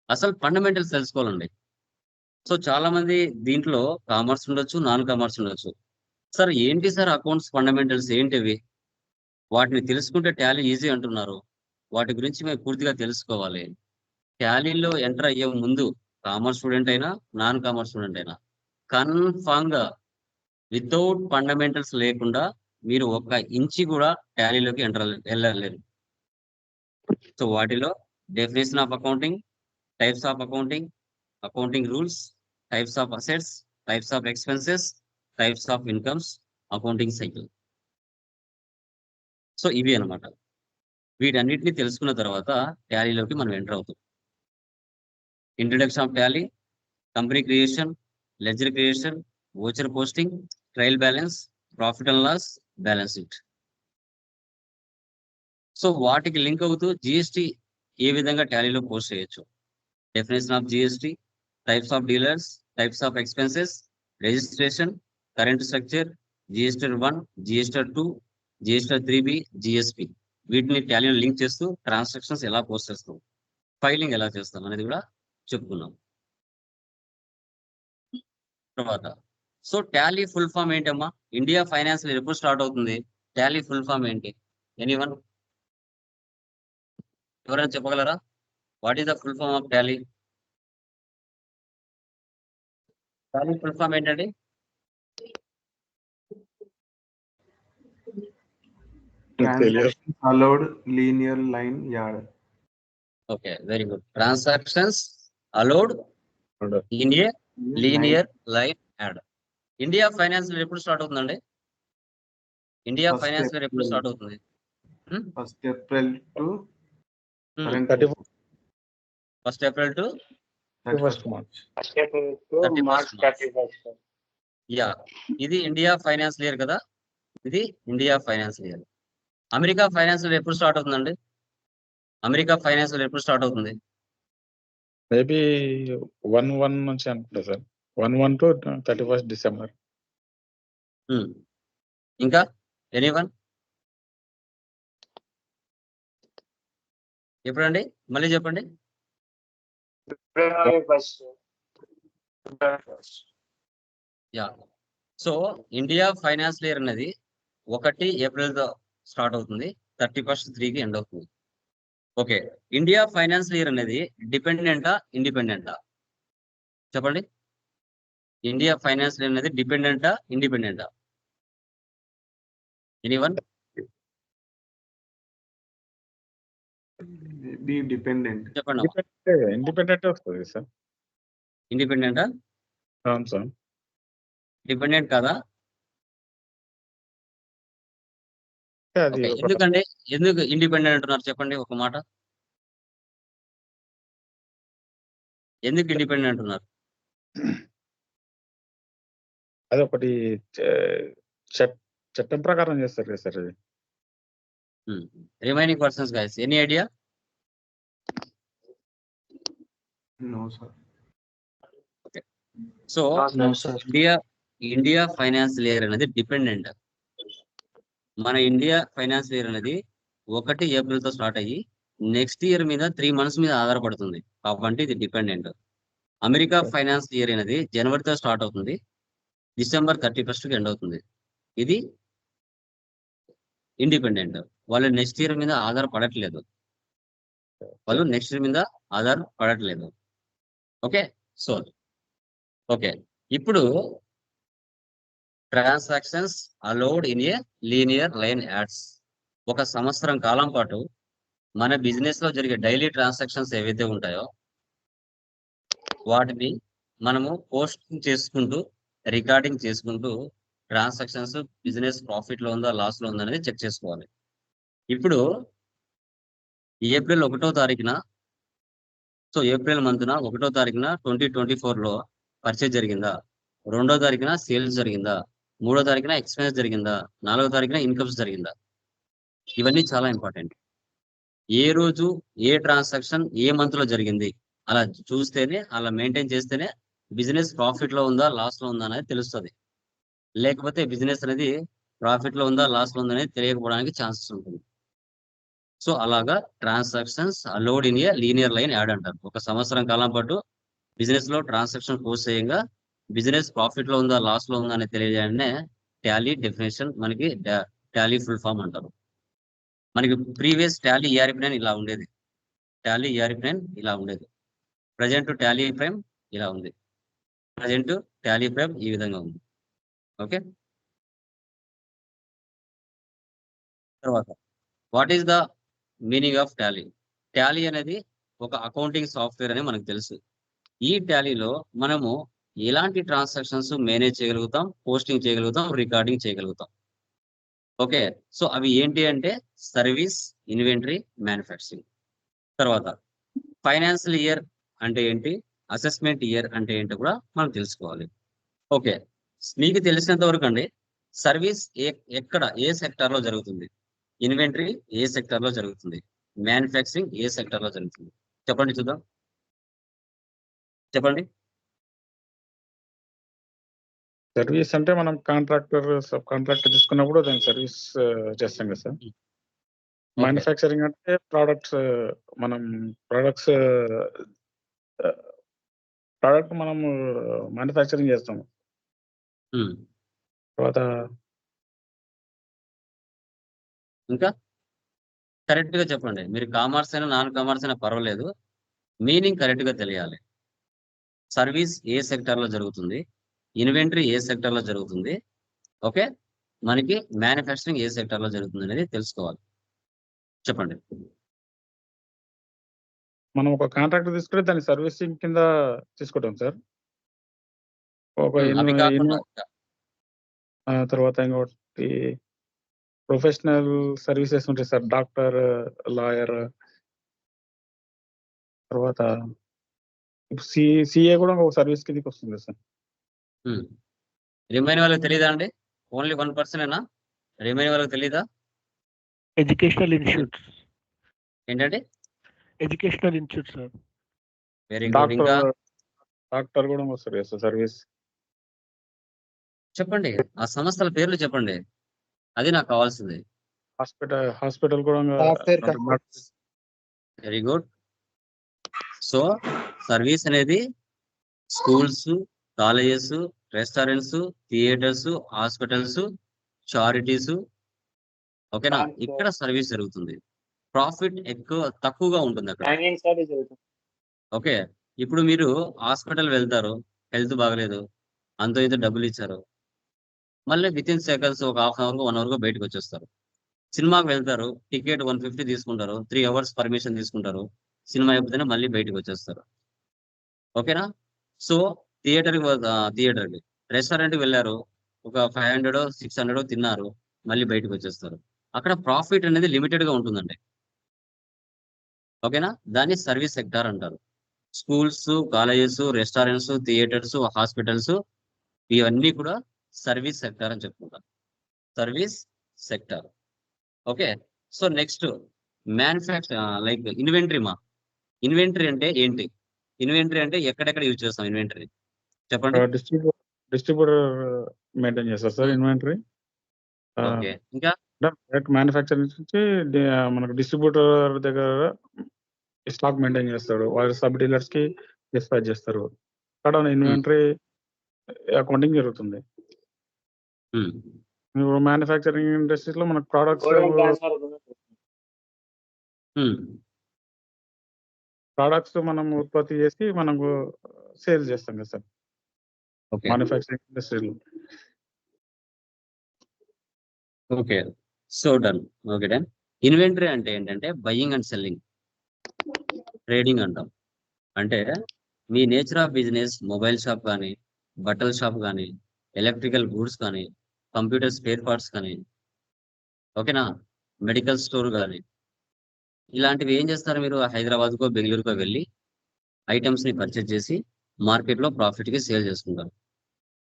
అసలు ఫండమెంటల్స్ తెలుసుకోవాలండి. సో చాలా మంది దీంట్లో కామర్స్ ఉండొచ్చు, నాన్ కామర్స్ ఉండొచ్చు. సార్ ఏంటి సార్ అకౌంట్స్ ఫండమెంటల్స్ ఏంటివి? వాటిని తెలుసుకుంటే టాలీ ఈజీ అంటున్నారు. వాటి గురించి మేము పూర్తిగా తెలుసుకోవాలి. టాలీలో ఎంటర్ అయ్యే ముందు కామర్స్ స్టూడెంట్ అయినా, నాన్ కామర్స్ స్టూడెంట్ అయినా కన్ఫామ్ గా వితౌట్ ఫండమెంటల్స్ లేకుండా మీరు ఒక ఇంచి కూడా టాలీలోకి వెళ్ళలేరు. సో వాటిలో definition of accounting, types of accounting, accounting rules, types of assets, types of expenses, types of incomes, accounting cycle. So ఇవి అన్నమాట. వీటన్నిటిని తెలుసుకున్న తర్వాత టాలీలోకి మనం ఎంటర్ అవుతాం. Introduction of Tally, company creation, ledger creation, voucher posting, trial balance, profit and loss, balance sheet. So వాటికి లింక్ అవుతూ జిఎస్టి ఏ విధంగా టాలీలో పోస్ట్ చేయొచ్చు, definition of GST, types of dealers, types of expenses, registration, current structure, GSTR 1, GSTR 2, GSTR 3B, GSP. వీటిని టాలీలో లింక్ చేస్తూ ట్రాన్సాక్షన్స్ ఎలా పోస్ట్ చేస్తాం, ఫైలింగ్ ఎలా చేస్తాం అనేది కూడా చెప్పుకున్నాం. తర్వాత సో టాలీ ఫుల్ ఫామ్ ఏంటమ్మా? ఇండియా ఫైనాన్స్ ఎప్పుడు స్టార్ట్ అవుతుంది? టాలీ ఫుల్ ఫామ్ ఏంటి? ఎనీవన్ ఎవరైనా చెప్పగలరా? What is the full form of Tally? Tally full form ఏంటండి? Transactions allowed linear line yard. Okay, very good. Transactions allowed linear line add. India finance ఎప్పుడు స్టార్ట్ అవుతుందండి? ఇండియా First ఫైనాన్స్ ఎప్పుడు April. స్టార్ట్ అవుతుంది? 1st April to Hmm. current 31st 1st April to 31st March. 31st March. Yeah, ఇది ఇండియా ఫైనాన్స్ ఇయర్ కదా. ఇది India finance year. America finance ఎప్పుడు స్టార్ట్ అవుతుందండి? అమెరికా ఫైనాన్స్ ఎప్పుడు స్టార్ట్ అవుతుంది? మేబీ 1/1 నుంచి అనుకుంటా సార్. 1/1 to 31st December. ఇంకా ఎనీవన్? ఎప్పుడండి? మళ్ళీ చెప్పండి. Yeah, so India finance year అనేది 1 April స్టార్ట్ అవుతుంది, 31st 3కి ఎండ్ అవుతుంది. ఓకే, ఇండియా ఫైనాన్స్ ఇయర్ అనేది డిపెండెంటా ఇండిపెండెంటా చెప్పండి? ఇండియా ఫైనాన్స్ ఇయర్ అనేది డిపెండెంటా ఇండిపెండెంటా? ఎనీవన్? be dependent. చెప్పండి. ఇండిపెండెంట్ వస్తుంది సార్. ఇండిపెండెంటా అవును సార్. డిపెండెంట్ కాదా? అది ఓకే, ఒక ఎందుకండి? ఎందుకు ఇండిపెండెంట్ అంటున్నారు చెప్పండి ఒక మాట. ఎందుకు ఇండిపెండెంట్ అంటున్నారు? అది ఒకటి చట్టం ప్రకారం చేస్తారు కదా సార్ అది. Remaining persons guys any idea? No, sir. So No, sir. India India financial year అనేది డిపెండెంట్. మన ఇండియా ఫైనాన్షియల్ ఇయర్ అనేది 1 ఏప్రిల్తో స్టార్ట్ అయ్యి నెక్స్ట్ ఇయర్ మీద 3 months మీద ఆధారపడుతుంది కాబట్టి ఇది డిపెండెంట్. అమెరికా ఫైనాన్షియల్ ఇయర్ అనేది జనవరితో స్టార్ట్ అవుతుంది, December 31st ఎండ్ అవుతుంది. ఇది ఇండిపెండెంట్. వాళ్ళు నెక్స్ట్ ఇయర్ మీద ఆధారపడట్లేదు. ఓకే, సో ఓకే, ఇప్పుడు transactions allowed in a linear line ads. 1 సంవత్సరం కాలం పాటు మన బిజినెస్ లో జరిగే డైలీ ట్రాన్సాక్షన్స్ ఏవైతే ఉంటాయో వాటిని మనము పోస్టింగ్ చేసుకుంటూ రికార్డింగ్ చేసుకుంటూ ట్రాన్సాక్షన్స్ బిజినెస్ ప్రాఫిట్ లో ఉందా లాస్ లో ఉందా అనేది చెక్ చేసుకోవాలి. ఇప్పుడు ఏప్రిల్ 1వ తారీఖున, సో ఏప్రిల్ మంత్న 1వ తారీఖున 2024లో పర్చేజ్ జరిగిందా, 2వ తారీఖున సేల్స్ జరిగిందా, 3వ తారీఖున ఎక్స్పెన్స్ జరిగిందా, 4వ తారీఖున ఇన్కమ్స్ జరిగిందా, ఇవన్నీ చాలా ఇంపార్టెంట్. ఏ రోజు ఏ ట్రాన్సాక్షన్ ఏ మంత్ లో జరిగింది అలా చూస్తేనే, అలా మెయింటైన్ చేస్తేనే బిజినెస్ ప్రాఫిట్ లో ఉందా లాస్ లో ఉందా అనేది తెలుస్తుంది. లేకపోతే బిజినెస్ అనేది ప్రాఫిట్ లో ఉందా లాస్ లో ఉందా అనేది తెలియకపోవడానికి ఛాన్సెస్ ఉంటుంది. సో అలాగా transactions allowed in a linear line add అంటారు. 1 సంవత్సరం కాలం పాటు బిజినెస్ లో ట్రాన్సాక్షన్ పోస్ట్ చేయంగా బిజినెస్ ప్రాఫిట్ లో ఉందా లాస్ లో ఉందా అనేది తెలియజేయడాన్ని టాలీ డెఫినేషన్, మనకి టాలీ ఫుల్ ఫామ్ అంటారు. మనకి ప్రీవియస్ టాలీ ERP9 ఇలా ఉండేది, టాలీ ERP9 ఇలా ఉండేది. ప్రజెంట్ టాలీ ప్రైమ్ ఇలా ఉంది, ప్రజెంట్ టాలీ ప్రైమ్ ఈ విధంగా ఉంది. ఓకే, తర్వాత what is the meaning of Tally? Tally అనేది ఒక అకౌంటింగ్ సాఫ్ట్వేర్ అని మనకు తెలుసు. ఈ టాలీలో మనము ఎలాంటి ట్రాన్సాక్షన్స్ మేనేజ్ చేయగలుగుతాం, పోస్టింగ్ చేయగలుగుతాం, రికార్డింగ్ చేయగలుగుతాం. ఓకే, సో అవి ఏంటి అంటే సర్వీస్, ఇన్వెంటరీ, మ్యానుఫ్యాక్చరింగ్. తర్వాత ఫైనాన్షియల్ ఇయర్ అంటే ఏంటి, అసెస్మెంట్ ఇయర్ అంటే ఏంటో కూడా మనం తెలుసుకోవాలి. ఓకే, మీకు తెలిసినంత వరకు అండి సర్వీస్ ఎక్కడ ఏ సెక్టార్ లో జరుగుతుంది, ఇన్వెంటరీ ఏ సెక్టార్ లో జరుగుతుంది, మ్యానుఫ్యాక్చరింగ్ ఏ సెక్టార్ లో జరుగుతుంది, చెప్పండి చూద్దాం. చెప్పండి. సర్వీస్ అంటే మనం కాంట్రాక్టర్, సబ్ కాంట్రాక్టర్ తీసుకున్నప్పుడు దాని సర్వీస్ చేస్తాం కదా సార్. మ్యానుఫ్యాక్చరింగ్ అంటే ప్రోడక్ట్స్, మనం ప్రోడక్ట్ మనము మ్యానుఫ్యాక్చరింగ్ చేస్తాము. తర్వాత ఇంకా కరెక్ట్ గా చెప్పండి. మీరు కామర్స్ అయినా నాన్ కామర్స్ అయినా పర్వాలేదు, మీనింగ్ కరెక్ట్ గా తెలియాలి. సర్వీస్ ఏ సెక్టార్ లో జరుగుతుంది, ఇన్వెంటరీ ఏ సెక్టార్ లో జరుగుతుంది, ఓకే, మనకి మ్యానుఫ్యాక్చరింగ్ ఏ సెక్టార్ లో జరుగుతుంది అనేది తెలుసుకోవాలి. చెప్పండి. మనం ఒక కాంట్రాక్టర్ తీసుకుంటే దాన్ని సర్వీసింగ్ కింద తీసుకుంటాం సార్. ఒక అవి కాకుండా తర్వాత ఇంకోటి ప్రొఫెషనల్ సర్వీసెస్ ఉంటాయి సార్, డాక్టర్, లాయర్, తర్వాత సిఏ కూడా ఒక సర్వీస్ కిందకి వస్తుంది సార్. రిమైన్ వాళ్ళకి తెలియదా అండి? ఓన్లీ 1% ఏనా? రిమైన్ వాళ్ళకి తెలీదా? Educational institutes. ఏంటంటే educational institutes sir. Very good. ఇంకా డాక్టర్ కూడా వస్తుంది సార్ సర్వీస్. చెప్పండి, ఆ సంస్థల పేర్లు చెప్పండి, అది నాకు కావాల్సింది. హాస్పిటల్ కూడా. Very good. సో సర్వీస్ అనేది schools, colleges, restaurants, theatres, hospitals, charities, ఓకేనా, ఇక్కడ సర్వీస్ జరుగుతుంది. ప్రాఫిట్ తక్కువగా ఉంటుంది అక్కడ. ఓకే, ఇప్పుడు మీరు హాస్పిటల్ వెళ్తారు, హెల్త్ బాగలేదు, అంతో ఇంత డబ్బులు ఇచ్చారు, మళ్ళీ వితిన్ సెకండ్స్ ఒక హాఫ్ అన్ అవర్ 1 hour బయటకు వచ్చేస్తారు. సినిమాకి వెళ్తారు, టికెట్ 150 తీసుకుంటారు, 3 hours పర్మిషన్ తీసుకుంటారు, సినిమా అయిపోతేనే మళ్ళీ బయటకు వచ్చేస్తారు. ఓకేనా, సో థియేటర్కి రెస్టారెంట్కి వెళ్ళారు, ఒక 500 600 తిన్నారు, మళ్ళీ బయటకు వచ్చేస్తారు. అక్కడ ప్రాఫిట్ అనేది లిమిటెడ్ గా ఉంటుందండి. ఓకేనా, దాన్ని సర్వీస్ సెక్టార్ అంటారు. Schools, colleges, restaurants, theatres, hospitals, ఇవన్నీ కూడా సర్వీస్ సెక్టార్ అని చెప్పుకుంటాం. Service sector. Okay, so next like inventory. Inventory అంటే ఏంటి? ఇన్వెంటరీ అంటే ఎక్కడెక్కడ యూజ్ చేస్తాం ఇన్వెంటరీ? చెప్పండి. డిస్ట్రిబ్యూటర్ మెయింటైన్ చేస్తారు సార్ ఇన్వెంటరీ. ఓకే. ఇంకా డైరెక్ట్ మ్యానుఫ్యాక్చరింగ్ నుంచి మనకు డిస్ట్రిబ్యూటర్ దగ్గర స్టాక్ మెయింటైన్ చేస్తాడు. వాళ్ళ సబ్ డీలర్స్ కి డిస్పాచ్ చేస్తారు. అక్కడ ఇన్వెంటరీ అకౌంటింగ్ జరుగుతుంది. హ్మ్. ఇప్పుడు మ్యానుఫ్యాక్చరింగ్ ఇండస్ట్రీస్ లో మనకు హ్మ్. ప్రోడక్ట్స్ మనం ఉత్పత్తి చేసి మనకు సేల్ చేస్తాం కదా సార్ ఓకే. మ్యానుఫ్యాక్చరింగ్ ఇండస్ట్రీలో. Okay. So done. Okay done. Inventory అంటే ఏంటంటే బయింగ్ అండ్ సెల్లింగ్, ట్రేడింగ్ అంటాం. అంటే మీ nature of business mobile shop కానీ, బట్టల షాప్ కానీ, ఎలక్ట్రికల్ గూడ్స్ కానీ, కంప్యూటర్ స్పేర్ పార్ట్స్ కానీ, ఓకేనా, మెడికల్ స్టోర్ కానీ, ఇలాంటివి ఏం చేస్తారు మీరు హైదరాబాద్కో బెంగళూరుకో వెళ్ళి ఐటమ్స్ ని పర్చేజ్ చేసి మార్కెట్లో ప్రాఫిట్ కి సేల్ చేసుకుంటారు.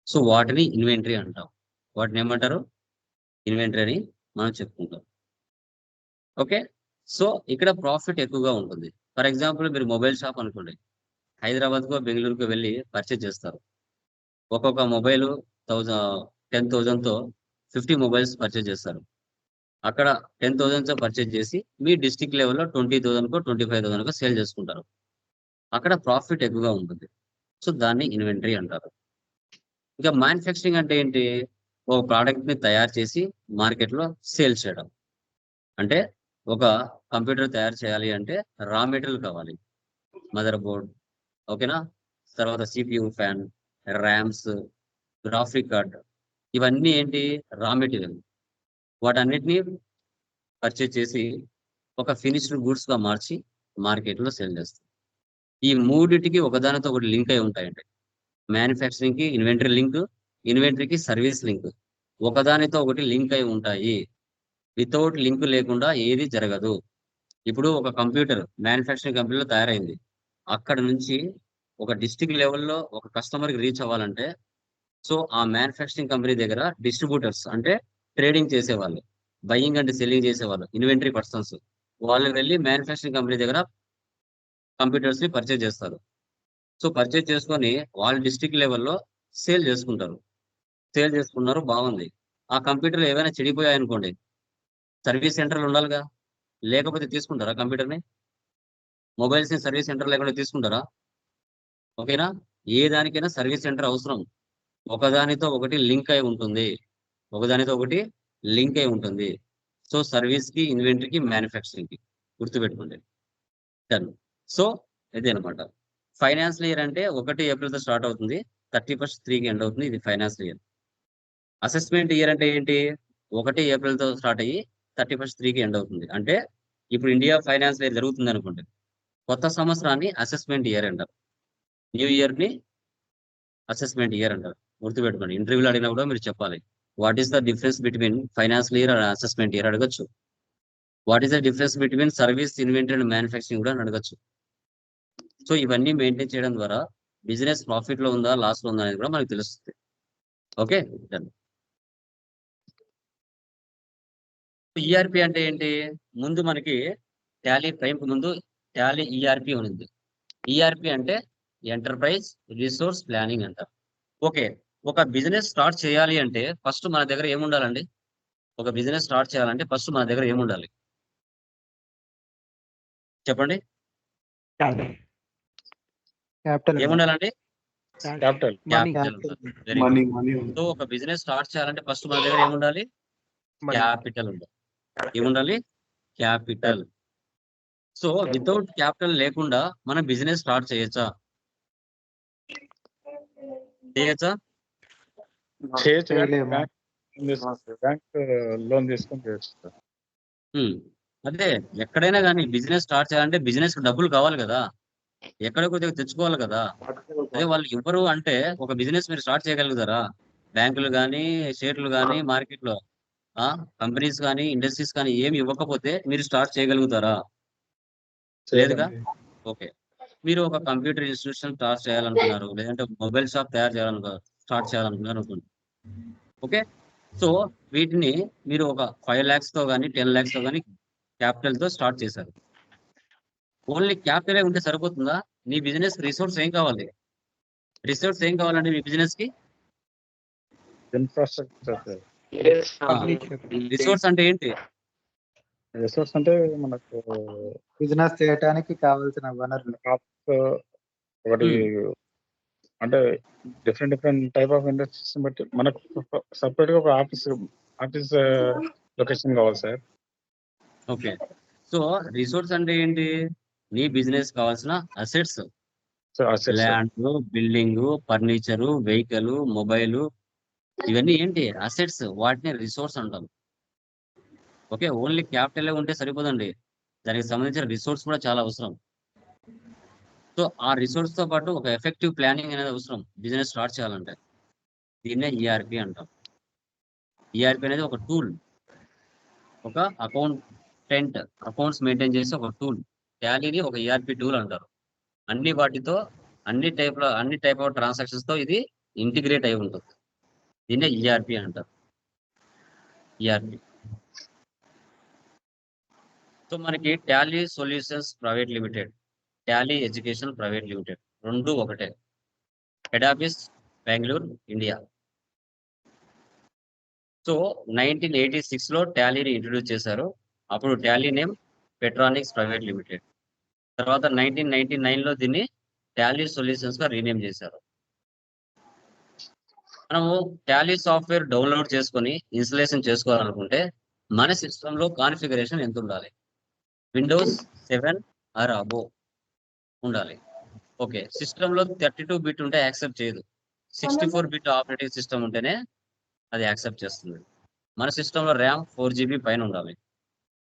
సో వాటిని ఇన్వెంటరీ అంటాం. వాటిని ఏమంటారు? ఇన్వెంటరీ అని మనం చెప్పుకుంటాం. ఓకే. సో ఇక్కడ ప్రాఫిట్ ఎక్కువగా ఉంటుంది. ఫర్ ఎగ్జాంపుల్ మీరు మొబైల్ షాప్ అనుకోండి, హైదరాబాద్కో బెంగళూరుకో వెళ్ళి పర్చేజ్ చేస్తారు. ఒక్కొక్క మొబైల్ 10,000తో 50 మొబైల్స్ పర్చేజ్ చేస్తారు. అక్కడ 10,000తో పర్చేజ్ చేసి మీ డిస్ట్రిక్ట్ లెవెల్లో 20,000కో 25,000కో సేల్ చేసుకుంటారు. అక్కడ ప్రాఫిట్ ఎక్కువగా ఉంటుంది. సో దాన్ని ఇన్వెంటరీ అంటారు. ఇంకా మ్యానుఫ్యాక్చరింగ్ అంటే ఏంటి? ఒక ప్రోడక్ట్ ని తయారు చేసి మార్కెట్లో సేల్ చేయడం. అంటే ఒక కంప్యూటర్ తయారు చేయాలి అంటే రా మెటీరియల్ కావాలి. మదర్ బోర్డ్, ఓకేనా, తర్వాత CPU, fan, rams, graphic card, ఇవన్నీ ఏంటి? Raw material. వాటన్నిటిని పర్చేజ్ చేసి ఒక ఫినిష్డ్ గూడ్స్ గా మార్చి మార్కెట్లో సేల్ చేస్తాం. ఈ మూడిటికి ఒకదానితో ఒకటి లింక్ అయి ఉంటాయండి. మ్యానుఫ్యాక్చరింగ్ కి ఇన్వెంటరీ లింక్, ఇన్వెంటరీకి సర్వీస్ లింక్, ఒకదానితో ఒకటి లింక్ అయి ఉంటాయి. వితౌట్ లింక్ లేకుండా ఏది జరగదు. ఇప్పుడు ఒక కంప్యూటర్ మ్యానుఫ్యాక్చరింగ్ కంపెనీలో తయారైంది. అక్కడ నుంచి ఒక డిస్ట్రిక్ట్ లెవెల్లో ఒక కస్టమర్కి రీచ్ అవ్వాలంటే సో ఆ మ్యానుఫ్యాక్చరింగ్ కంపెనీ దగ్గర డిస్ట్రిబ్యూటర్స్ అంటే ట్రేడింగ్ చేసేవాళ్ళు, బయింగ్ అండ్ సెల్లింగ్ చేసేవాళ్ళు, ఇన్వెంటరీ పర్సన్స్, వాళ్ళు వెళ్ళి మ్యానుఫ్యాక్చరింగ్ కంపెనీ దగ్గర కంప్యూటర్స్ ని పర్చేజ్ చేస్తారు. సో పర్చేజ్ చేసుకొని వాళ్ళు డిస్ట్రిక్ట్ లెవెల్లో సేల్ చేసుకుంటారు. సేల్ చేసుకున్నారు, బాగుంది. ఆ కంప్యూటర్ ఏవైనా చెడిపోయాయి అనుకోండి, సర్వీస్ సెంటర్లు ఉండాలిగా, లేకపోతే తీసుకుంటారా కంప్యూటర్ని? మొబైల్స్ ని సర్వీస్ సెంటర్ లేకుండా తీసుకుంటారా? ఓకేనా. ఏ దానికైనా సర్వీస్ సెంటర్ అవసరం. ఒకదానితో ఒకటి లింక్ అయి ఉంటుంది. ఒకదానితో ఒకటి లింక్ అయి ఉంటుంది. సో సర్వీస్ కి, ఇన్వెంటరీకి, మ్యానుఫ్యాక్చరింగ్ కి గుర్తుపెట్టుకోండి. డన్. సో ఇదే అనమాట. ఫైనాన్షియల్ ఇయర్ అంటే 1 ఏప్రిల్తో స్టార్ట్ అవుతుంది, 31st 3కి ఎండ్ అవుతుంది. ఇది ఫైనాన్షియల్ ఇయర్. అసెస్మెంట్ ఇయర్ అంటే ఏంటి? 1 ఏప్రిల్తో స్టార్ట్ అయ్యి 31st 3కి ఎండ్ అవుతుంది. అంటే ఇప్పుడు ఇండియా ఫైనాన్షియల్ ఇయర్ జరుగుతుంది అనుకోండి, కొత్త సంవత్సరాన్ని అసెస్మెంట్ ఇయర్ అంటారు. న్యూ ఇయర్ ని అసెస్మెంట్ ఇయర్ అంటారు. గుర్తుపెట్టుకోండి. ఇంటర్వ్యూలో అడిగినా కూడా మీరు చెప్పాలి, what is the difference between financial year and assessment year అడగచ్చు. What is the difference between service, inventory and manufacturing కూడా అడగచ్చు. సో ఇవన్నీ మెయింటైన్ చేయడం ద్వారా బిజినెస్ ప్రాఫిట్ లో ఉందా, లాస్ లో ఉందా అనేది కూడా మనకు తెలుస్తుంది. Okay done. ఈఆర్పి అంటే ఏంటి? ముందు మనకి టాలీ ప్రైమ్ ముందు టాలీ ఈఆర్పి ఉంది. ఈఆర్పి అంటే ఎంటర్ప్రైజ్ రిసోర్స్ ప్లానింగ్ అంటారు. ఓకే. ఒక బిజినెస్ స్టార్ట్ చేయాలి అంటే ఫస్ట్ మన దగ్గర ఏముండాలండి? ఒక బిజినెస్ స్టార్ట్ చేయాలంటే ఫస్ట్ మన దగ్గర ఏముండాలి చెప్పండి? క్యాపిటల్ ఏముండాలండి? క్యాపిటల్. క్యాపిటల్ ఉండాలి. Very good. మనీ సో ఒక బిజినెస్ స్టార్ట్ చేయాలంటే ఫస్ట్ మన దగ్గర ఏముండాలి? క్యాపిటల్ ఉండాలి. ఏముండాలి? క్యాపిటల్. సో వితౌట్ క్యాపిటల్ లేకుండా మనం బిజినెస్ స్టార్ట్ చేయొచ్చా? చేయొచ్చా? చేయొచ్చు కానీ చేయలేము. బ్యాంక్ లోన్ తీసుకొని చేయొచ్చు సార్. అదే ఎక్కడైనా కానీ బిజినెస్ స్టార్ట్ చేయాలంటే బిజినెస్ కి డబ్బులు కావాలి కదా, ఎక్కడ కొద్దిగా తెచ్చుకోవాలి కదా. అదే వాళ్ళు ఇవ్వరు అంటే ఒక బిజినెస్ మీరు స్టార్ట్ చేయగలుగుతారా? బ్యాంకులు కానీ, షేర్లు కానీ, మార్కెట్లో కంపెనీస్ కానీ, ఇండస్ట్రీస్ కానీ ఏమి ఇవ్వకపోతే మీరు స్టార్ట్ చేయగలుగుతారా? లేదుగా. ఓకే. మీరు ఒక కంప్యూటర్ ఇన్స్టిట్యూషన్ స్టార్ట్ చేయాలనుకున్నారు, లేదంటే మొబైల్ షాప్ స్టార్ట్ చేయాలనుకున్నారు అనుకోండి. ఓకే. సో వీటిని మీరు ఒక 5 lakhs తో కానీ 10 lakhs తో కానీ క్యాపిటల్ తో స్టార్ట్ చేశారు. ఓన్లీ క్యాపిటలే ఉంటే సరిపోతుందా? మీ బిజినెస్ రిసోర్స్ ఏం కావాలి? రిసోర్స్ ఏం కావాలండి మీ బిజినెస్ కి? Infrastructure sir. రిసోర్స్ అంటే ఏంటి? రిసోర్స్ అంటే మనకు బిజినెస్ చేయడానికి కావాల్సిన వనరులు. క్రాప్స్ ఒకటి అంటే డిఫరెంట్ టైప్ ఆఫ్ ఇండస్ట్రీస్ బట్టి మనకు సపరేట్ గా ఒక ఆఫీస్ లొకేషన్ కావాలి సార్. ఓకే. సో రిసోర్స్ అంటే ఏంటి? నీ బిజినెస్ కావాల్సిన assets, land, building, furniture, vehicle, mobile, ఇవన్నీ ఏంటి? అసెట్స్. వాటిని రిసోర్స్ అంటాం. ఓకే. ఓన్లీ క్యాపిటల్ ఉంటే సరిపోదండి, దానికి సంబంధించిన రిసోర్స్ కూడా చాలా అవసరం. సో ఆ రిసోర్స్ తో పాటు ఒక ఎఫెక్టివ్ ప్లానింగ్ అనేది అవసరం బిజినెస్ స్టార్ట్ చేయాలంటే. దీన్నే ఈఆర్పి అంటాం. ఈఆర్పి అనేది ఒక టూల్, ఒక అకౌంట్స్ మెయింటైన్ చేసే ఒక టూల్. టాలీని ఒక ఈఆర్పి టూల్ అంటారు. అన్ని వాటితో అన్ని టైప్ ఆఫ్ ట్రాన్సాక్షన్స్ తో ఇది ఇంటిగ్రేట్ అయి ఉంటుంది. దీన్నే ఈఆర్పి అంటారు. ఈఆర్పి. సో మనకి Tally solutions private limited, Tally education private limited రెండు ఒకటే. Head office Bengaluru, India. So 1986 లో టాలీని ఇంట్రొడ్యూస్ చేశారు. అప్పుడు టాలీ నేమ్ పెట్రానిక్స్ ప్రైవేట్ లిమిటెడ్. తర్వాత 1999 లో దీన్ని టాలీ సొల్యూషన్స్ గా రీనేమ్ చేశారు. మనము టాలీ సాఫ్ట్వేర్ డౌన్లోడ్ చేసుకొని ఇన్స్టలేషన్ చేసుకోవాలనుకుంటే మన సిస్టంలో కాన్ఫిగరేషన్ ఎంత ఉండాలి? విండోస్ 7 ఆర్ అబోవ్ ఉండాలి. ఓకే. సిస్టంలో 32 బిట్ ఉంటే యాక్సెప్ట్ చేయదు. 64 బిట్ ఆపరేటింగ్ సిస్టమ్ ఉంటేనే అది యాక్సెప్ట్ చేస్తుంది. మన సిస్టంలో ర్యామ్ 4 GB పైన ఉండాలి.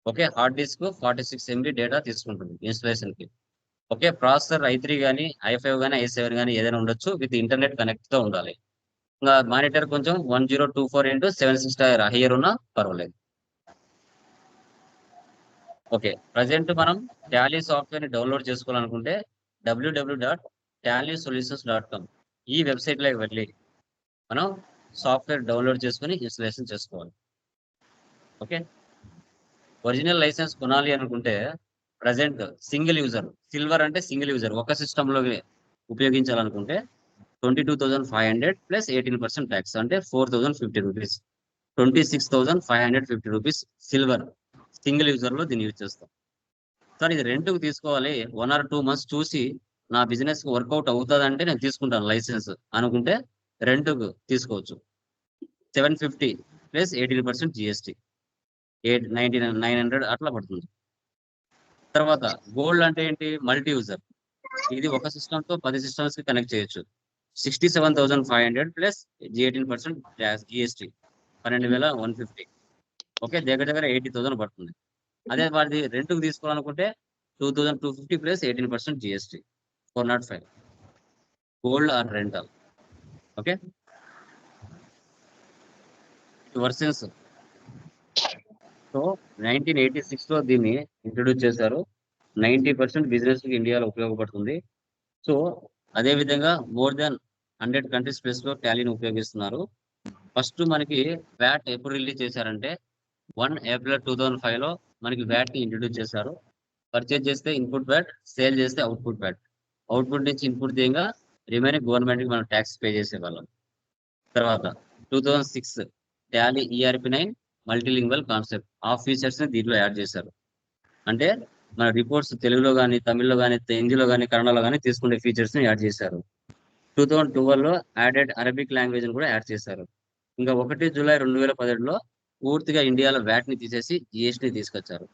Okay. Hard disk 46 MB data తీసుకుంటుంది ఇన్స్టలేషన్ కి. ఓకే. ప్రాసెసర్ i3 కానీ i5 కానీ i7 కానీ ఏదైనా ఉండొచ్చు, విత్ ఇంటర్నెట్ కనెక్ట్ తో ఉండాలి. ఇంకా మానిటర్ కొంచెం 1024x760 హైయర్ ఉన్నా పర్వాలేదు. ఓకే. ప్రజెంట్ మనం టాలీ సాఫ్ట్వేర్ ని డౌన్లోడ్ చేసుకోవాలనుకుంటే www.tallysolutions.com ఈ వెబ్సైట్ లోకి వెళ్ళి మనం సాఫ్ట్వేర్ డౌన్లోడ్ చేసుకుని ఇన్స్టలేషన్ చేసుకోవాలి. ఓకే. ఒరిజినల్ లైసెన్స్ కొనాలి అనుకుంటే ప్రజెంట్ సింగిల్ యూజర్, సిల్వర్ అంటే సింగిల్ యూజర్, ఒక సిస్టమ్ లో ఉపయోగించాలనుకుంటే 22,500 ప్లస్ 18% ట్యాక్స్ అంటే 4,050 rupees. 26,550 rupees silver single user లో దీన్ని యూజ్ చేస్తాం. సార్ ఇది రెంట్కి తీసుకోవాలి, 1 or 2 months చూసి నా బిజినెస్ వర్కౌట్ అవుతుందంటే నేను తీసుకుంటాను లైసెన్స్ అనుకుంటే రెంట్కు తీసుకోవచ్చు. 750 ప్లస్ 18% GST 900 అట్లా పడుతుంది. తర్వాత గోల్డ్ అంటే ఏంటి? Multi user. ఇది ఒక సిస్టమ్ తో 10 సిస్టమ్స్ కి కనెక్ట్ చేయొచ్చు. 67,500 ప్లస్ 18% GST 12,150. ఓకే. దగ్గర 80,000 పడుతుంది. అదే వాడిది రెంట్కి తీసుకోవాలనుకుంటే 2,250 plus 18% GST 405. Gold or rental. Okay. Versions. So 1986 లో దీన్ని ఇంట్రొడ్యూస్ చేశారు. 90% బిజినెస్ ఇండియాలో ఉపయోగపడుతుంది. సో అదే విధంగా మోర్ దాన్ 100 కంట్రీస్ ప్లేస్ లో టాలీని ఉపయోగిస్తున్నారు. ఫస్ట్ మనకి వ్యాట్ ఎప్పుడు రిలీజ్ చేశారంటే 1 April 2005 లో మనకి వ్యాట్ ని ఇంట్రొడ్యూస్ చేశారు. పర్చేజ్ చేస్తే ఇన్పుట్ వ్యాట్, సేల్ చేస్తే అవుట్పుట్ వ్యాట్. అవుట్పుట్ నుంచి ఇన్పుట్ తీయంగా రిమైనింగ్ గవర్నమెంట్ కి మనం ట్యాక్స్ పే చేసేవాళ్ళం. తర్వాత 2006 టాలీ ERP9 మల్టీలింగ్వల్ కాన్సెప్ట్ ఆ ఫీచర్స్ ని దీంట్లో యాడ్ చేశారు. అంటే మన రిపోర్ట్స్ తెలుగులో కానీ, తమిళ్లో కానీ, హిందీలో కానీ, కన్నడలో కానీ తీసుకునే ఫీచర్స్ ని యాడ్ చేశారు. 2012 లో యాడెడ్ అరబిక్ లాంగ్వేజ్ ని కూడా యాడ్ చేశారు. ఇంకా 1 July 2017లో పూర్తిగా ఇండియాలో వ్యాట్ ని తీసేసి GST తీసుకొచ్చారు.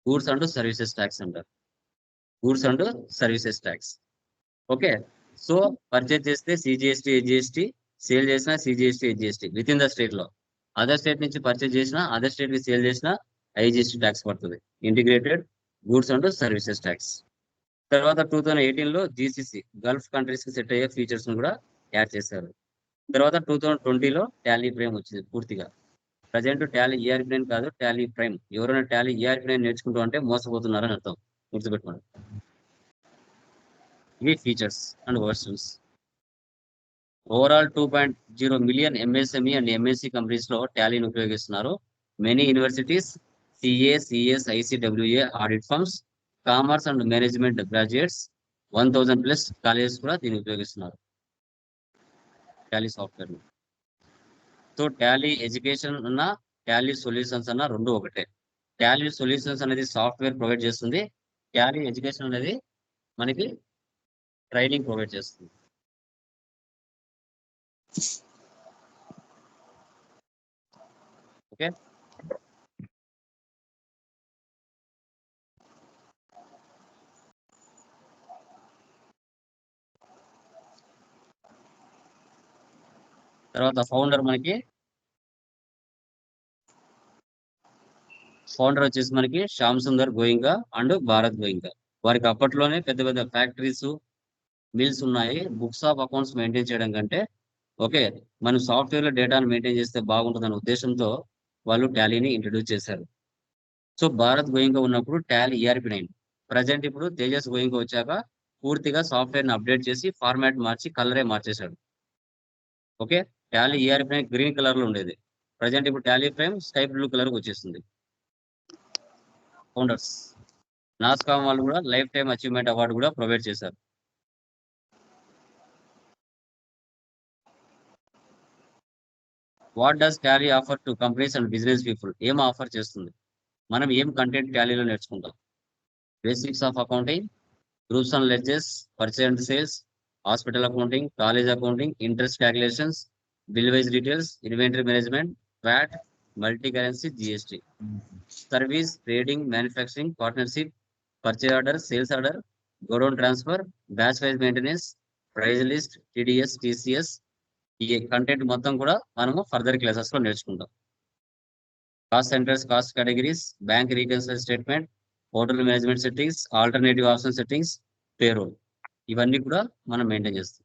గూడ్స్ అండ్ సర్వీసెస్ ట్యాక్స్ అంటారు. Goods and services tax. Okay. So purchase చేస్తే CGST HGST, సేల్ చేసినా CGST HGST with in the state లో. అదర్ స్టేట్ నుంచి పర్చేజ్ చేసినా, అదర్ స్టేట్ కి సేల్ చేసినా IGST ట్యాక్స్ పడుతుంది. Integrated goods and services tax. తర్వాత 2018 లో GCC గల్ఫ్ కంట్రీస్ కి సెట్ అయ్యే ఫీచర్స్ ని కూడా యాడ్ చేశారు. తర్వాత 2020 లో టాలీ ప్రైమ్ వచ్చింది పూర్తిగా. ప్రజెంట్ టాలీ ERP9 కాదు, టాలీ ప్రైమ్. ఎవరైనా టాలీ ERP9 నేర్చుకుంటూ అంటే మోసపోతున్నారని అర్థం, గుర్తుపెట్టుకోండి. ఇవి features and versions. Overall 2.0 million MSME and MSC companies లో టాలీని ఉపయోగిస్తున్నారు. Many universities, CA, CS, ICWA audit firms, commerce and management graduates 1000 plus colleges కూడా దీన్ని ఉపయోగిస్తున్నారు Tally software. So Tally education అన్న టాలీ సొల్యూషన్స్ అన్న రెండు ఒకటే. టాలీ సొల్యూషన్స్ అనేది సాఫ్ట్వేర్ ప్రొవైడ్ చేస్తుంది, టాలీ ఎడ్యుకేషన్ అనేది మనకి ట్రైనింగ్ ప్రొవైడ్ చేస్తుంది. ఓకే, తర్వాత ఫౌండర్ వచ్చేసి మనకి శ్యామ్ సుందర్ గోయింకా అండ్ భారత్ గోయింకా. వారికి అప్పట్లోనే పెద్ద పెద్ద ఫ్యాక్టరీస్, మిల్స్ ఉన్నాయి. బుక్స్ ఆఫ్ అకౌంట్స్ మెయింటైన్ చేయడం కంటే ఓకే మనం సాఫ్ట్వేర్ లో డేటాను మెయింటైన్ చేస్తే బాగుంటుందనే ఉద్దేశంతో వాళ్ళు టాలీని ఇంట్రడ్యూస్ చేశారు. సో భారత్ గోయింకా ఉన్నప్పుడు టాలీ ERP9. ప్రజెంట్ ఇప్పుడు తేజస్ గోయింకా వచ్చాక పూర్తిగా సాఫ్ట్వేర్ ని అప్డేట్ చేసి ఫార్మాట్ మార్చి కలరే మార్చేశాడు. Okay, Tally ERP9 green colour లో ఉండేది, ప్రజెంట్ ఇప్పుడు Tally prime sky blue colour వచ్చేసింది. ఫౌండర్స్ నాస్కామ్ వాళ్ళు కూడా లైఫ్ టైమ్ అచీవ్మెంట్ అవార్డు కూడా ప్రొవైడ్ చేశారు. What does Tally offer to companies and business people? ఏం ఆఫర్ చేస్తుంది? మనం ఏం కంటెంట్ టాలీలో నేర్చుకుంటాం? Basics of accounting, groups and ledges, purchase and sales, hospital accounting, college accounting, interest calculations, bill wise details, inventory management, VAT, multi currency, GST, service, trading, manufacturing, partnership, purchase order, sales order, godown transfer, batch wise maintenance, price list, TDS, TCS. ఈ కంటెంట్ మొత్తం కూడా మనము ఫర్దర్ క్లాసెస్ లో నేర్చుకుంటాం. Cost centres, cost categories, bank reconcile statement, hotel management settings, alternative option settings, payroll, ఇవన్నీ కూడా మనం మెయింటైన్ చేస్తాం.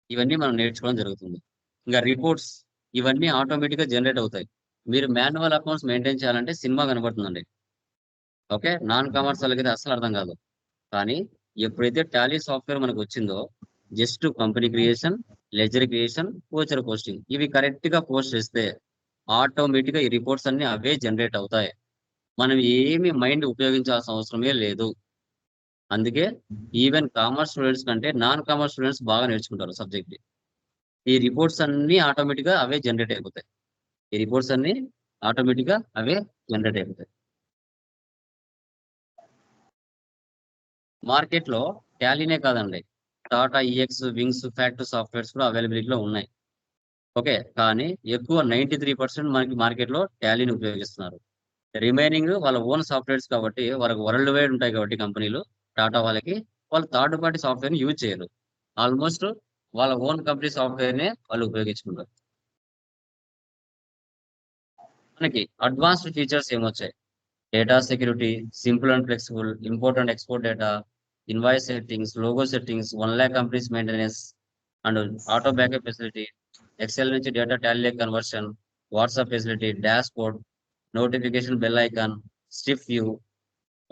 ఇవన్నీ మనం నేర్చుకోవడం జరుగుతుంది. ఇంకా రిపోర్ట్స్ ఇవన్నీ ఆటోమేటిక్ గా జనరేట్ అవుతాయి. మీరు మాన్యువల్ అకౌంట్స్ మెయింటైన్ చేయాలంటే సినిమా కనబడుతుందండి. ఓకే, నాన్ కామర్స్ వాళ్ళకి అసలు అర్థం కాదు. కానీ ఎప్పుడైతే టాలీ సాఫ్ట్వేర్ మనకు వచ్చిందో just company creation, ledger creation, voucher posting ఇవి కరెక్ట్ గా పోస్ట్ చేస్తే ఆటోమేటిక్ గా ఈ రిపోర్ట్స్ అన్ని అవే జనరేట్ అవుతాయి. మనం ఏమి మైండ్ ఉపయోగించాల్సిన అవసరమే లేదు. అందుకే ఈవెన్ కామర్స్ స్టూడెంట్స్ కంటే నాన్ కామర్స్ స్టూడెంట్స్ బాగా నేర్చుకుంటారు సబ్జెక్ట్. ఈ రిపోర్ట్స్ అన్ని ఆటోమేటిక్ గా అవే జనరేట్ అయిపోతాయి. ఈ రిపోర్ట్స్ అన్ని ఆటోమేటిక్ గా అవే జనరేట్ అయిపోతాయి. మార్కెట్ లో టాలీనే కాదండి, Tata EX, wings, fact softwares కూడా అవైలబిలిటీలో ఉన్నాయి. ఓకే, కానీ ఎక్కువ 93% మనకి మార్కెట్ లో టాలీని ఉపయోగిస్తున్నారు. రిమైనింగ్ వాళ్ళ ఓన్ సాఫ్ట్వేర్స్ కాబట్టి వాళ్ళకి వరల్డ్ వైడ్ ఉంటాయి కాబట్టి కంపెనీలు టాటా వాళ్ళకి వాళ్ళు థర్డ్ పార్టీ సాఫ్ట్వేర్ ని యూజ్ చేయరు. ఆల్మోస్ట్ వాళ్ళ ఓన్ కంపెనీ సాఫ్ట్వేర్ నే వాళ్ళు ఉపయోగించుకుంటారు. మనకి అడ్వాన్స్డ్ ఫీచర్స్ ఏమొచ్చాయి? Data security, simple and flexible, import and export data, invoice settings, logo settings, 1 lakh companies maintenance and auto backup facility, Excel నుంచి data Tally conversion, WhatsApp facility, dashboard, notification bell icon, stiff view.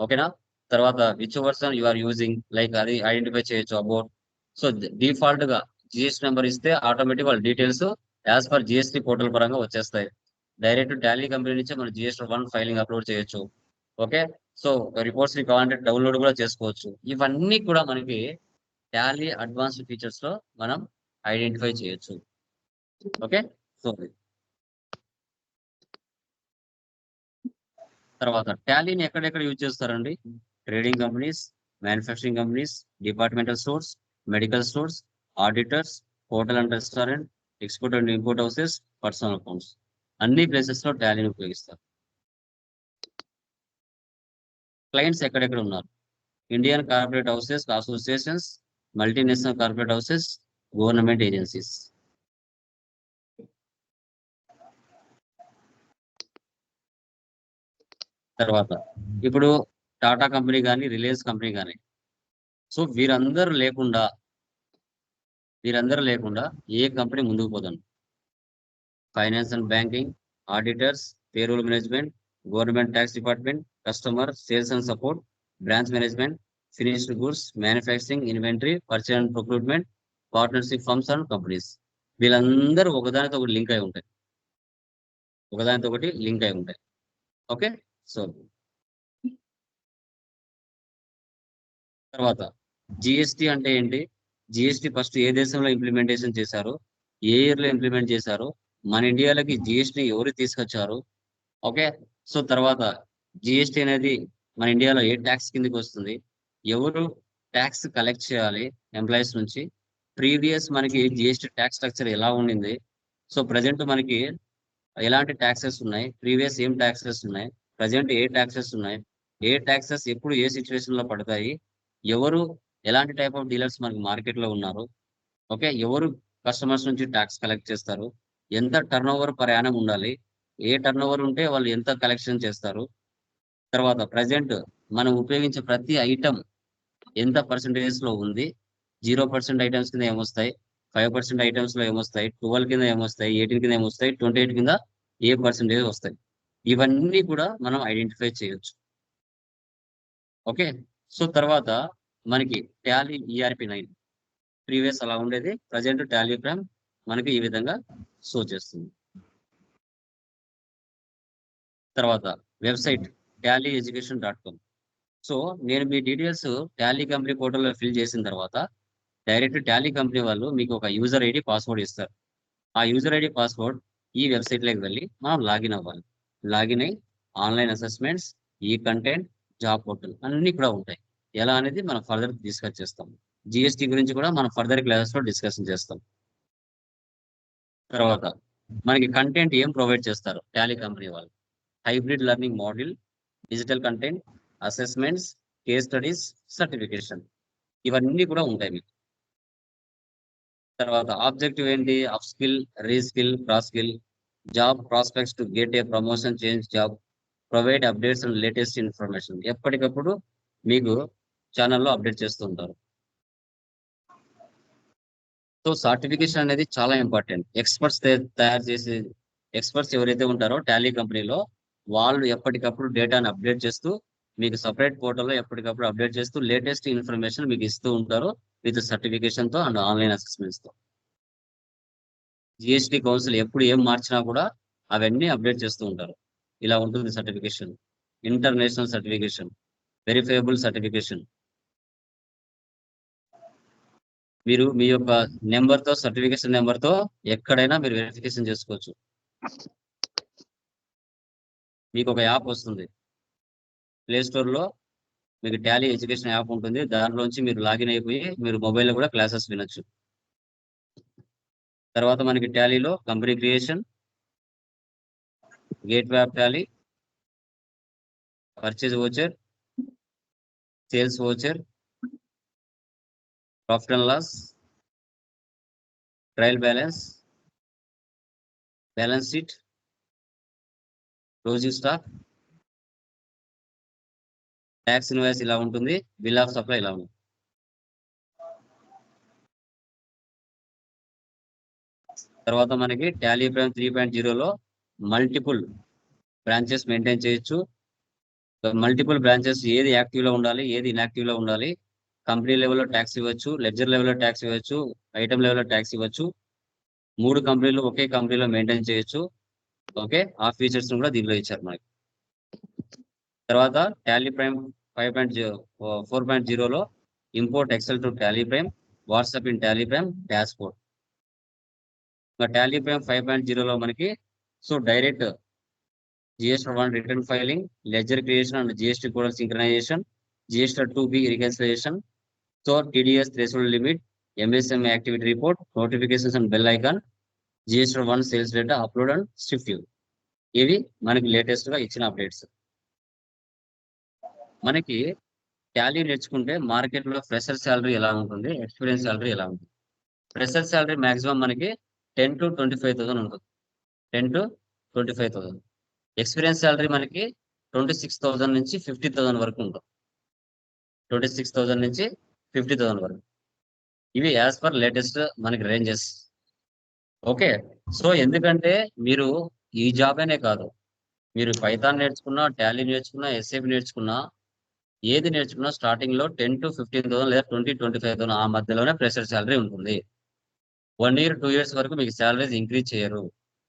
ఓకేనా, తర్వాత which version you are using like అది ఐడెంటిఫై చేయొచ్చు అబౌట్. సో డిఫాల్ట్ గా GST నెంబర్ ఇస్తే ఆటోమేటిక్ వాళ్ళ details as per GST portal పరంగా వచ్చేస్తాయి. డైరెక్ట్ టాలీ కంపెనీ నుంచి మనం GST1 ఫైలింగ్ అప్లోడ్ చేయొచ్చు. ఓకే, సో రిపోర్ట్స్ ని కావాలంటే డౌన్లోడ్ కూడా చేసుకోవచ్చు. ఇవన్నీ కూడా మనకి టాలీ అడ్వాన్స్డ్ ఫీచర్స్ లో మనం ఐడెంటిఫై చేయొచ్చు. ఓకే, సో తర్వాత టాలీని ఎక్కడెక్కడ యూజ్ చేస్తారండి? Trading companies, manufacturing companies, departmental stores, medical stores, auditors, hotel and restaurant, export and import houses, personal accounts, అన్ని ప్లేసెస్ లో టాలీని ఉపయోగిస్తారు. క్లయింట్స్ ఎక్కడెక్కడ ఉన్నారు? Indian corporate houses, associations, multinational corporate houses, government agencies. తర్వాత ఇప్పుడు టాటా కంపెనీ కానీ, రిలయన్స్ కంపెనీ కానీ, సో వీరందరూ లేకుండా ఏ కంపెనీ ముందుకు పోతుంది? Finance and banking, auditors, payroll management, government tax department, customer sales and support, branch management, finished goods, manufacturing, inventory, purchase and procurement, partnership firms and companies. వీళ్ళందరూ ఒకదానితో ఒకటి లింక్ అయి ఉంటాయి. ఓకే, సో తర్వాత GST అంటే ఏంటి? జిఎస్టీ ఫస్ట్ ఏ దేశంలో ఇంప్లిమెంటేషన్ చేశారు, ఏ ఇయర్ లో ఇంప్లిమెంట్ చేశారు, మన ఇండియాలోకి జిఎస్టీ ఎవరు తీసుకొచ్చారు. ఓకే, సో తర్వాత జిఎస్టీ అనేది మన ఇండియాలో ఏ ట్యాక్స్ కిందకి వస్తుంది, ఎవరు ట్యాక్స్ కలెక్ట్ చేయాలి ఎంప్లాయీస్ నుంచి, ప్రీవియస్ మనకి జిఎస్టీ ట్యాక్స్ స్ట్రక్చర్ ఎలా ఉండింది, సో ప్రజెంట్ మనకి ఎలాంటి ట్యాక్సెస్ ఉన్నాయి, ప్రీవియస్ ఏం ట్యాక్సెస్ ఉన్నాయి, ప్రజెంట్ ఏ ట్యాక్సెస్ ఉన్నాయి, ఏ ట్యాక్సెస్ ఎప్పుడు ఏ సిచ్యువేషన్ లో పడతాయి, ఎవరు ఎలాంటి టైప్ ఆఫ్ డీలర్స్ మనకి మార్కెట్ లో ఉన్నారు, ఓకే, ఎవరు కస్టమర్స్ నుంచి ట్యాక్స్ కలెక్ట్ చేస్తారు, ఎంత టర్న్ ఓవర్ పర్ యానం ఉండాలి, ఏ టర్న్ ఓవర్ ఉంటే వాళ్ళు ఎంత కలెక్షన్ చేస్తారు, తర్వాత ప్రజెంట్ మనం ఉపయోగించే ప్రతి ఐటమ్ ఎంత పర్సెంటేజెస్ లో ఉంది, 0% ఐటమ్స్ కింద ఏమొస్తాయి, 5% ఐటమ్స్ లో ఏమొస్తాయి, 12 కింద ఏమొస్తాయి, 18 కింద ఏమొస్తాయి, 28 కింద ఏ పర్సెంటేజ్ వస్తాయి, ఇవన్నీ కూడా మనం ఐడెంటిఫై చేయొచ్చు. ఓకే, సో తర్వాత మనకి టాలీ ఈఆర్పి 9 ప్రీవియస్ అలా ఉండేది, ప్రజెంట్ టాలీ ప్రైమ్ మనకి ఈ విధంగా షో చేస్తుంది. తర్వాత వెబ్సైట్ tallyeducation.com. సో నేను మీ డీటెయిల్స్ టాలీ కంపెనీ పోర్టల్లో ఫిల్ చేసిన తర్వాత డైరెక్ట్ టాలీ కంపెనీ వాళ్ళు మీకు ఒక యూజర్ ఐడి పాస్వర్డ్ ఇస్తారు. ఆ యూజర్ ఐడి పాస్వర్డ్ ఈ వెబ్సైట్లోకి వెళ్ళి మనం లాగిన్ అవ్వాలి. లాగిన్ అయ్యి ఆన్లైన్ అసెస్మెంట్స్, ఈ కంటెంట్, జాబ్ పోర్టల్ అన్నీ కూడా ఉంటాయి. ఎలా అనేది మనం ఫర్దర్ డిస్కస్ చేస్తాం. జిఎస్టీ గురించి కూడా మనం ఫర్దర్ క్లాసెస్ లో డిస్కషన్ చేస్తాం. తర్వాత మనకి కంటెంట్ ఏం ప్రొవైడ్ చేస్తారు టాలీ కంపెనీ వాళ్ళు, hybrid learning model, digital content, assessments, case studies, certification, ఇవన్నీ కూడా ఉంటాయి మీకు. తర్వాత ఆబ్జెక్టివ్ ఏంటి, up skill, reskill, cross skill, job prospects to get a promotion, change job, provide updates and latest information. ఎప్పటికప్పుడు మీకు ఛానల్లో అప్డేట్ చేస్తూ ఉంటారు. సో సర్టిఫికేషన్ అనేది చాలా ఇంపార్టెంట్. ఎక్స్పర్ట్స్ తయారు చేసే ఎక్స్పర్ట్స్ ఎవరైతే ఉంటారో టాలీ కంపెనీలో వాళ్ళు ఎప్పటికప్పుడు డేటాను అప్డేట్ చేస్తూ మీకు సపరేట్ పోర్టల్లో ఎప్పటికప్పుడు అప్డేట్ చేస్తూ లేటెస్ట్ ఇన్ఫర్మేషన్ మీకు ఇస్తూ ఉంటారు విత్ సర్టిఫికేషన్ తో అండ్ ఆన్లైన్ అసెస్మెంట్స్ తో. జిఎస్టీ కౌన్సిల్ ఎప్పుడు ఏం మార్చినా కూడా అవన్నీ అప్డేట్ చేస్తూ ఉంటారు. ఇలా ఉంటుంది certification. International certification, verifiable certification. మీరు మీ యొక్క నెంబర్తో, సర్టిఫికేషన్ నెంబర్తో ఎక్కడైనా మీరు వెరిఫికేషన్ చేసుకోవచ్చు. మీకు ఒక యాప్ వస్తుంది ప్లే స్టోర్లో, మీకు టాలీ ఎడ్యుకేషన్ యాప్ ఉంటుంది. దాంట్లోంచి మీరు లాగిన్ అయిపోయి మీరు మొబైల్లో కూడా క్లాసెస్ వినొచ్చు. తర్వాత మనకి టాలీలో company creation, gateway of Tally, purchase voucher, sales voucher, profit and loss, trial balance, balance sheet, closing stock, tax invoice ఇలా ఉంటుంది, బిల్ ఆఫ్ సప్లై ఇలా ఉంది. తర్వాత మనకి టాలీ ప్రైమ్ 3.0లో మల్టిపుల్ బ్రాంచెస్ మెయింటైన్ చేయొచ్చు. మల్టిపుల్ బ్రాంచెస్ ఏది యాక్టివ్ లో ఉండాలి, ఏది ఇన్యాక్టివ్ లో ఉండాలి, కంపెనీ లెవెల్లో ట్యాక్స్ ఇవ్వచ్చు, లెడ్జర్ లెవెల్లో ట్యాక్స్ ఇవ్వచ్చు, ఐటమ్ లెవెల్లో ట్యాక్స్ ఇవ్వచ్చు. 3 కంపెనీలు ఒకే కంపెనీలో మెయింటైన్ చేయొచ్చు. ఓకే, ఆ ఫీచర్స్ కూడా దీనిలో ఇచ్చారు మనకి. తర్వాత టాలీ ప్రైమ్ 4.0లో import Excel to Tally Prime, WhatsApp in Tally Prime, dashboard. Tally Prime 5.0లో మనకి so direct GST1 return filing, ledger creation and GST code synchronisation, GST2B reconciliation, so TDS threshold limit, MSME activity report, notifications and bell icon, GST1 sales data upload and shift. ఇవి మనకి లేటెస్ట్ గా ఇచ్చిన అప్డేట్స్. మనకి టాలీ నేర్చుకుంటే మార్కెట్ లో ఫ్రెషర్ శాలరీ ఎలా ఉంటుంది, ఎక్స్పీరియన్స్ శాలరీ ఎలా ఉంటుంది. ఫ్రెషర్ శాలరీ మాక్సిమం మనకి 10 to 25,000 ఉంటుంది. 10 to 25,000. ఎక్స్పీరియన్స్ శాలరీ మనకి 26,000 నుంచి 50,000 వరకు ఉంటుంది. 26,000 నుంచి 50,000 వరకు. ఇవి యాజ్ పర్ లేటెస్ట్ మనకి రేంజెస్. ఓకే, సో ఎందుకంటే మీరు ఈ జాబ్ అనే కాదు, మీరు పైథాన్ నేర్చుకున్నా, టాలీ నేర్చుకున్నా, SAP నేర్చుకున్నా, ఏది నేర్చుకున్నా స్టార్టింగ్ లో 10 to 15,000 లేదా 20-25,000 ఆ మధ్యలోనే ఫ్రెషర్ శాలరీ ఉంటుంది. 1 year 2 years వరకు మీకు శాలరీస్ ఇంక్రీజ్ చేయరు.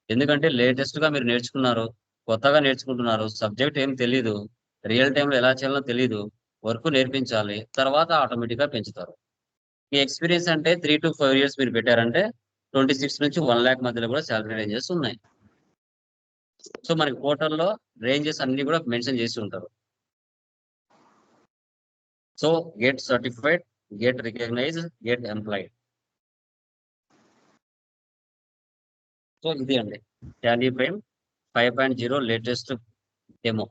ఎందుకంటే లేటెస్ట్ గా మీరు నేర్చుకున్నారు, కొత్తగా నేర్చుకుంటున్నారు, సబ్జెక్ట్ ఏం తెలీదు, రియల్ టైంలో ఎలా చేయాలో తెలీదు, వర్క్ నేర్పించాలి, తర్వాత ఆటోమేటిక్ గా పెంచుతారు. మీ ఎక్స్పీరియన్స్ అంటే 3 to 5 years మీరు పెట్టారంటే 26 నుంచి 1 lakh మధ్యలో కూడా శాలరీ రేంజెస్ ఉన్నాయి. సో మనకి పోర్టల్లో రేంజెస్ అన్ని కూడా మెన్షన్ చేసి ఉంటారు. So get certified, get recognised, get employed. So ఇది అండి Tally Prime 5.0 latest demo.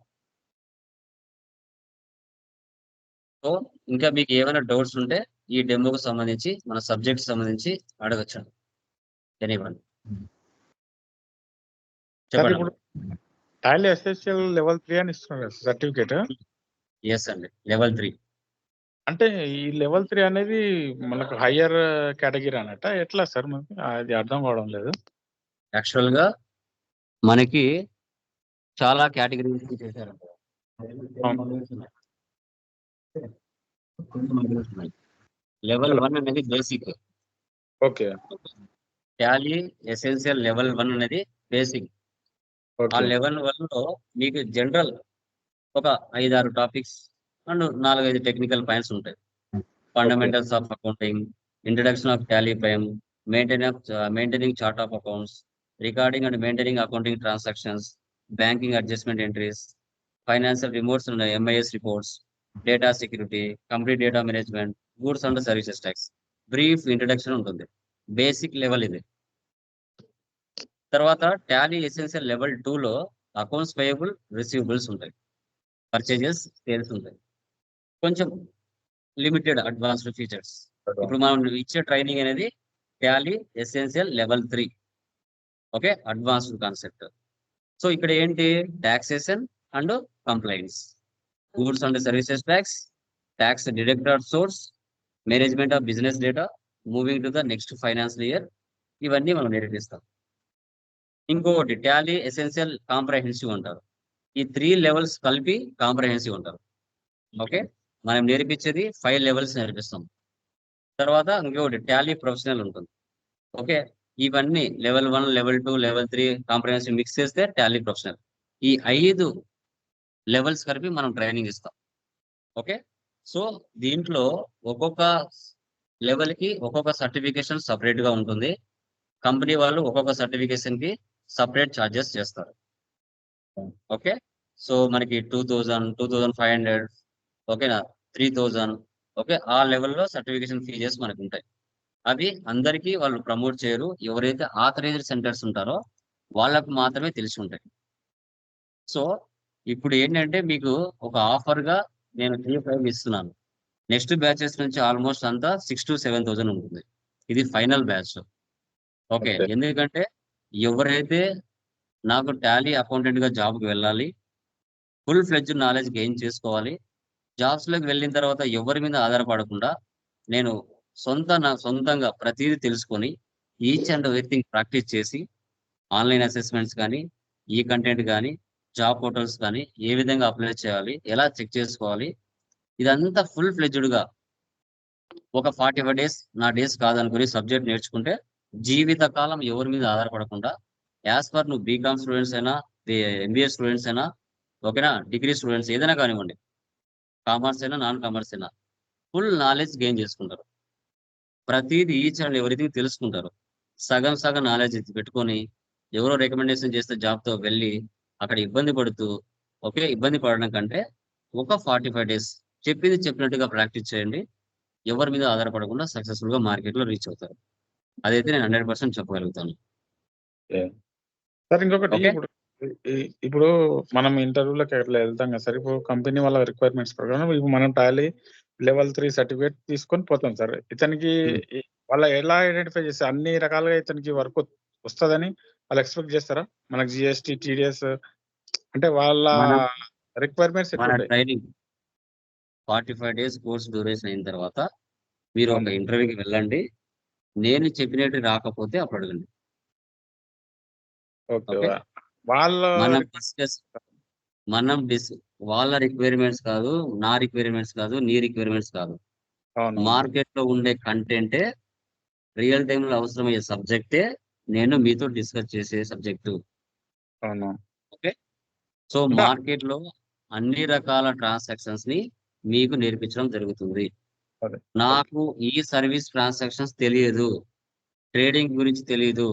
So ఇంకా మీకు ఏమైనా డౌట్స్ ఉంటే ఈ డెమోకి సంబంధించి మన సబ్జెక్ట్ సంబంధించి అడగచ్చు. ఎనీవన్ చెప్పండి. ఇప్పుడు టాలీ ఎస్ఎస్ఎల్ లెవెల్ 3 అని ఇస్తున్నారు సర్టిఫికేట్. ఎస్ అండి, లెవెల్ 3. అంటే ఈ లెవెల్ 3 అనేది మనకు హయ్యర్ కేటగిరీ అన్నట్ట ఎట్లా సార్? మనకి అది అర్థం కావడం లేదు. యాక్చువల్ గా మనకి చాలా కేటగిరీస్ చేశారంట. లెవెల్ 1 అనేది basic. Okay Tally essential level 1 అనేది బేసిక్. ఆ ఓకే లెవెల్ 1 లో మీకు జనరల్ ఒక 5-6 టాపిక్స్ అండ్ 4-5 టెక్నికల్ పాయింట్స్ ఉంటాయి. Fundamentals of accounting, introduction of Tally prime, maintaining chart of accounts, recording and maintaining accounting transactions, banking adjustment entries, financial remotes and MIS reports, data security, complete data management, goods and services tax. Brief introduction ఉంటుంది. బేసిక్ లెవెల్ ఇది. తర్వాత టాలీ ఎసెన్షియల్ లెవెల్ 2 లో అకౌంట్స్ పేయబుల్, రిసీవబుల్స్ ఉంటాయి, పర్చేజెస్, సేల్స్ ఉంటాయి. కొంచెం లిమిటెడ్ అడ్వాన్స్డ్ ఫీచర్స్. ఇప్పుడు మనం ఇచ్చే ట్రైనింగ్ అనేది Tally essential level 3. Okay, advanced concept. So ఇక్కడ ఏంటి? Taxation and complaints, goods and services tax, tax deducted source, management of business data, moving to the next financial year, ఇవన్నీ మనం నేర్పిస్తాం. ఇంకొకటి టాలీ ఎసెన్షియల్ కాంప్రహెన్సివ్ అంటారు. ఈ 3 లెవెల్స్ కలిపి కాంప్రహెన్సివ్ అంటారు. ఓకే, మనం నేర్పించేది 5 లెవెల్స్ నేర్పిస్తాం. తర్వాత ఇంకొకటి టాలీ ప్రొఫెషనల్ ఉంటుంది. ఓకే, ఇవన్నీ level 1, level 2, level 3 comprehensive mix చేస్తే టాలీ ప్రొఫెషనల్. ఈ 5 లెవెల్స్ కలిపి మనం ట్రైనింగ్ ఇస్తాం. ఓకే, సో దీంట్లో ఒక్కొక్క లెవెల్ కి ఒక్కొక్క సర్టిఫికేషన్ సపరేట్ గా ఉంటుంది. కంపెనీ వాళ్ళు ఒక్కొక్క సర్టిఫికేషన్ కి సపరేట్ ఛార్జెస్ చేస్తారు. ఓకే, సో మనకి 2000, 2500, ఓకేనా, 3000, ఓకే, ఆ లెవెల్లో సర్టిఫికేషన్ ఫీజెస్ మనకు ఉంటాయి. అవి అందరికీ వాళ్ళు ప్రమోట్ చేయరు. ఎవరైతే ఆథరైజ్డ్ సెంటర్స్ ఉంటారో వాళ్ళకు మాత్రమే తెలిసి ఉంటాయి. సో ఇప్పుడు ఏంటంటే మీకు ఒక ఆఫర్ గా నేను 3-5 ఇస్తున్నాను. నెక్స్ట్ బ్యాచెస్ నుంచి ఆల్మోస్ట్ అంతా 6 to 7,000 ఉంటుంది. ఇది ఫైనల్ బ్యాచ్. Okay, Okay. ఎందుకంటే ఎవరైతే నాకు టాలీ అకౌంటెంట్ గా జాబ్కి వెళ్ళాలి, ఫుల్ ఫ్లెడ్జ్ నాలెడ్జ్ గెయిన్ చేసుకోవాలి, జాబ్స్ లోకి వెళ్ళిన తర్వాత ఎవరి మీద ఆధారపడకుండా నేను సొంతంగా ప్రతిదీ తెలుసుకొని ఈచ్ అండ్ ఎవ్రీథింగ్ ప్రాక్టీస్ చేసి ఆన్లైన్ అసెస్మెంట్స్ కానీ, ఈ కంటెంట్ కానీ, జాబ్ పోర్టల్స్ కానీ ఏ విధంగా అప్లై చేయాలి, ఎలా చెక్ చేసుకోవాలి, ఇదంతా ఫుల్ ఫ్లెడ్జ్డ్ గా ఒక 45 days నా డేస్ కాదనుకుని సబ్జెక్ట్ నేర్చుకుంటే జీవితకాలం ఎవరి మీద ఆధారపడకుండా యాజ్ పర్ నువ్వు బీకామ్ స్టూడెంట్స్ అయినా, ఎంబీఏ స్టూడెంట్స్ అయినా, ఓకేనా, డిగ్రీ స్టూడెంట్స్ ఏదైనా కానివ్వండి, కామర్స్ అయినా నాన్ కామర్స్ అయినా ఫుల్ నాలెడ్జ్ గెయిన్ చేసుకుంటారు. ప్రతిదీ ఈచ్ అండ్ ఎవ్రీథింగ్ తెలుసుకుంటారు. సగం సగం నాలెడ్జ్ పెట్టుకొని ఎవరో రికమెండేషన్ చేస్తే జాబ్తో వెళ్ళి అక్కడ ఇబ్బంది పడుతూ, ఓకే, ఇబ్బంది పడడం కంటే ఒక 45 days చెప్పింది చెప్పినట్టుగా ప్రాక్టీస్ చేయండి. ఎవరి మీద ఆధారపడకుండా సక్సెస్ఫుల్ గా మార్కెట్ లో రీచ్ అవుతారు. అదైతే నేను 100% చెప్పగలుగుతాను. సార్ ఇంకొకటి Okay. ఇప్పుడు మనం ఇంటర్వ్యూలోకి ఎట్లా వెళ్తాం కదా సార్, ఇప్పుడు కంపెనీ వాళ్ళ రిక్వైర్మెంట్స్ ప్రకారం ఇప్పుడు మనం టాలీ లెవెల్ 3 సర్టిఫికేట్ తీసుకొని పోతాం సార్. ఇతనికి వాళ్ళ ఎలా ఐడెంటిఫై చేస్తారు? అన్ని రకాలుగా ఇతనికి వర్క్ వస్తుందని వాళ్ళు ఎక్స్పెక్ట్ చేస్తారా? మనకి జిఎస్టీ, టీడీఎస్ అంటే వాళ్ళ మన- రిక్వైర్మెంట్స్ మన ఎట్లుంటాయి? ట్రైనింగ్ 45 days కోర్స్ డ్యూరేషన్ అయిన తర్వాత మీరు ఒక అవును. ఇంటర్వ్యూకి వెళ్ళండి. నేను చెప్పినట్టు రాకపోతే అప్పుడు అడగండి. ఓకే. Okay. వాళ్ళ మనం డిస్కస్ వాళ్ళ రిక్వైర్మెంట్స్ కాదు, నా రిక్వైర్మెంట్స్ కాదు, నీ రిక్వైర్మెంట్స్ కాదు. అవును. మార్కెట్ లో ఉండే కంటెంటే, రియల్ టైమ్ లో అవసరమయ్యే సబ్జెక్టే నేను మీతో డిస్కస్ చేసే సబ్జెక్టు. అవును. సో అంటే- మార్కెట్ లో అన్ని రకాల ట్రాన్సాక్షన్స్ ని మీకు నేర్పించడం జరుగుతుంది. అదే. నాకు ఈ సర్వీస్ ట్రాన్సాక్షన్స్ తెలియదు, ట్రేడింగ్ గురించి తెలియదు,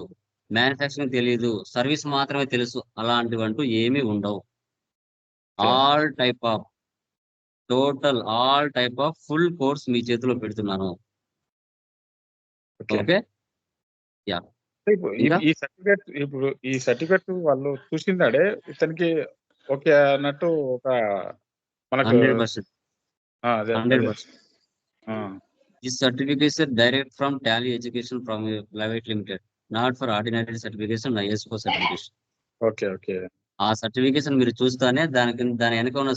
మ్యానుఫ్యాక్చరింగ్ తెలియదు, సర్వీస్ మాత్రమే తెలుసు, అలాంటివంటూ ఏమీ ఉండవు. Okay. All type of full course మీ చేతిలో పెడుతున్నాను. ఓకే. ఓకే యా ఇప్పుడు ఇంకా? ఈ సర్టిఫికేట్ వాళ్ళు చూసిందాడే ఇతనికి ఓకే అన్నట్టు ఒక మనకు 100%. అదే 100%. ఆ, This certification direct from Tally Education from Private Limited, not for ordinary certification, ISO certification. Okay okay ఆ సర్టిఫికేషన్ మీరు చూస్తానే దాని వెనక ఉన్న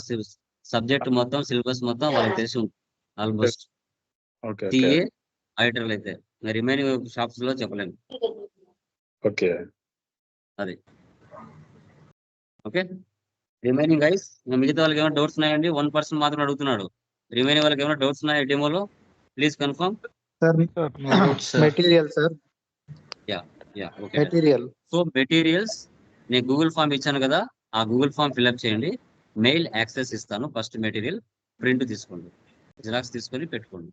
సబ్జెక్ట్ మొత్తం, సిలబస్ మొత్తం వాళ్ళకి తెలిసి ఉంటుంది ఆల్మోస్ట్. ఓకే ఓకే టీఏ ఐటర్లు అయితే రిమైనింగ్ షాప్స్ లో చెప్పలేము. ఓకే అది ఓకే. రిమైనింగ్ గైస్, మిగతా వాళ్ళకి ఏమైనా డౌట్స్ ఉన్నాయండి? 1% మాత్రం అడుగుతున్నాడు. రిమైనింగ్ వాళ్ళకి ఏమైనా డౌట్స్ ఉన్నాయా డెమోలో? Please confirm. Sir No doubts, sir. Material sir yeah okay. Material so materials నేను గూగుల్ ఫామ్ ఇచ్చాను కదా, ఆ గూగుల్ ఫామ్ ఫిల్అప్ చేయండి. మెయిల్ యాక్సెస్ ఇస్తాను. ఫస్ట్ మెటీరియల్ ప్రింట్ తీసుకోండి, జిరాక్స్ తీసుకొని పెట్టుకోండి.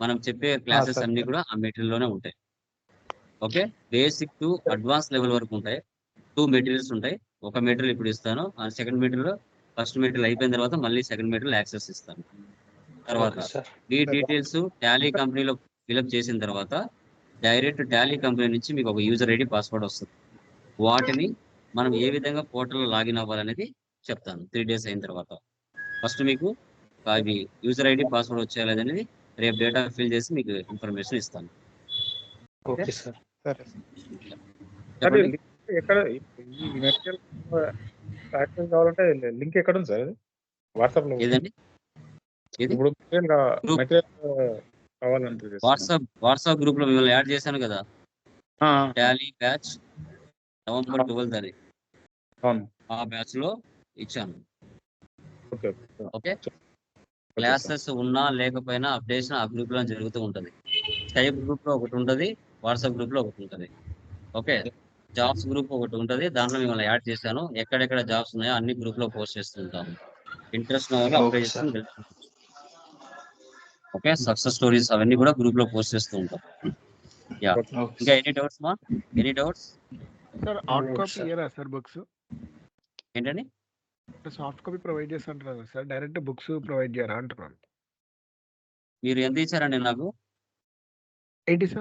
మనం చెప్పే క్లాసెస్ sir. అన్ని కూడా ఆ మెటీరియల్ లోనే ఉంటాయి. Okay, basic to advance level వరకు ఉంటాయి. 2 మెటీరియల్స్ ఉంటాయి. ఒక మెటీరియల్ ఇప్పుడు ఇస్తాను, ఆ సెకండ్ మెటీరియల్ ఫస్ట్ మెటీరియల్ అయిపోయిన తర్వాత మళ్ళీ సెకండ్ మెటీరియల్ యాక్సెస్ ఇస్తాను. తర్వాత Okay, sir. ఈ డీటెయిల్స్ టాలీ కంపెనీలో ఫిల్అప్ చేసిన తర్వాత డైరెక్ట్ టాలీ కంపెనీ నుంచి మీకు ఒక యూజర్ ఐడి, పాస్వర్డ్ వస్తుంది. వాటిని మనం ఏ విధంగా పోర్టల్లో లాగిన్ అవ్వాలనేది చెప్తాను 3 days అయిన తర్వాత. ఫస్ట్ మీకు అవి యూజర్ ఐడి, పాస్వర్డ్ వచ్చేయాలనేది రేపు డేటా ఫిల్ చేసి మీకు ఇన్ఫర్మేషన్ ఇస్తాను. Okay, sir. సరే అది చెప్పండి. లింక్ ఎక్కడ ఈ మెటీరియల్ యాక్సెస్ కావాలంటే లింక్ ఎక్కడ ఉంది సార్? వాట్సాప్ లో ఏదండి? ఏది? ఇప్పుడు Group. మెటీరియల్ కావాలంటే వాట్సాప్ గ్రూప్ లో మిమ్మల్ని యాడ్ చేశాను కదా, ఆ, టాలీ బ్యాచ్ November 12th అని, అవును ఆ బ్యాచ్ లో ఇచ్చాను. ఓకే ఓకే, క్లాసెస్ ఉన్నా లేకపోయినా అప్డేషన్ ఆ గ్రూప్ లో జరుగుతూ ఉంటది. స్కైప్ గ్రూప్ లో ఒకటి ఉంటది, వాట్సాప్ గ్రూప్ లో ఒకటి ఉంటది. ఓకే, జాబ్స్ గ్రూప్ ఒకటి ఉంటది, దాంట్లో మిమ్మల్ని యాడ్ చేశాను. ఎక్కడెక్కడ జాబ్స్ ఉన్నాయో అన్ని గ్రూప్ లో పోస్ట్ చేస్తుంటాను. ఇంట్రెస్ట్ ఉన్న వాళ్ళు అప్లై Okay, చేసుకుని తెలుసుకుంటారు. ఓకే, సక్సెస్ స్టోరీస్ అవన్నీ కూడా గ్రూప్ లో పోస్ట్ చేస్తూ ఉంటాం. యా, Okay, ఇంకా sir. ఎనీ డౌట్స్ మా? Any doubts? Sir No hard doubts, copy sir. ఇయరా సార్ బుక్స్? ఏంటండి? సాఫ్ట్ కాపీ ప్రొవైడ్ చేస్తుంటారు కదా సార్, డైరెక్ట్ బుక్స్ ప్రొవైడ్ చేయరా అంటున్నాను. మీరు ఎంత ఇచ్చారండి నాకు? ఏంటి సార్?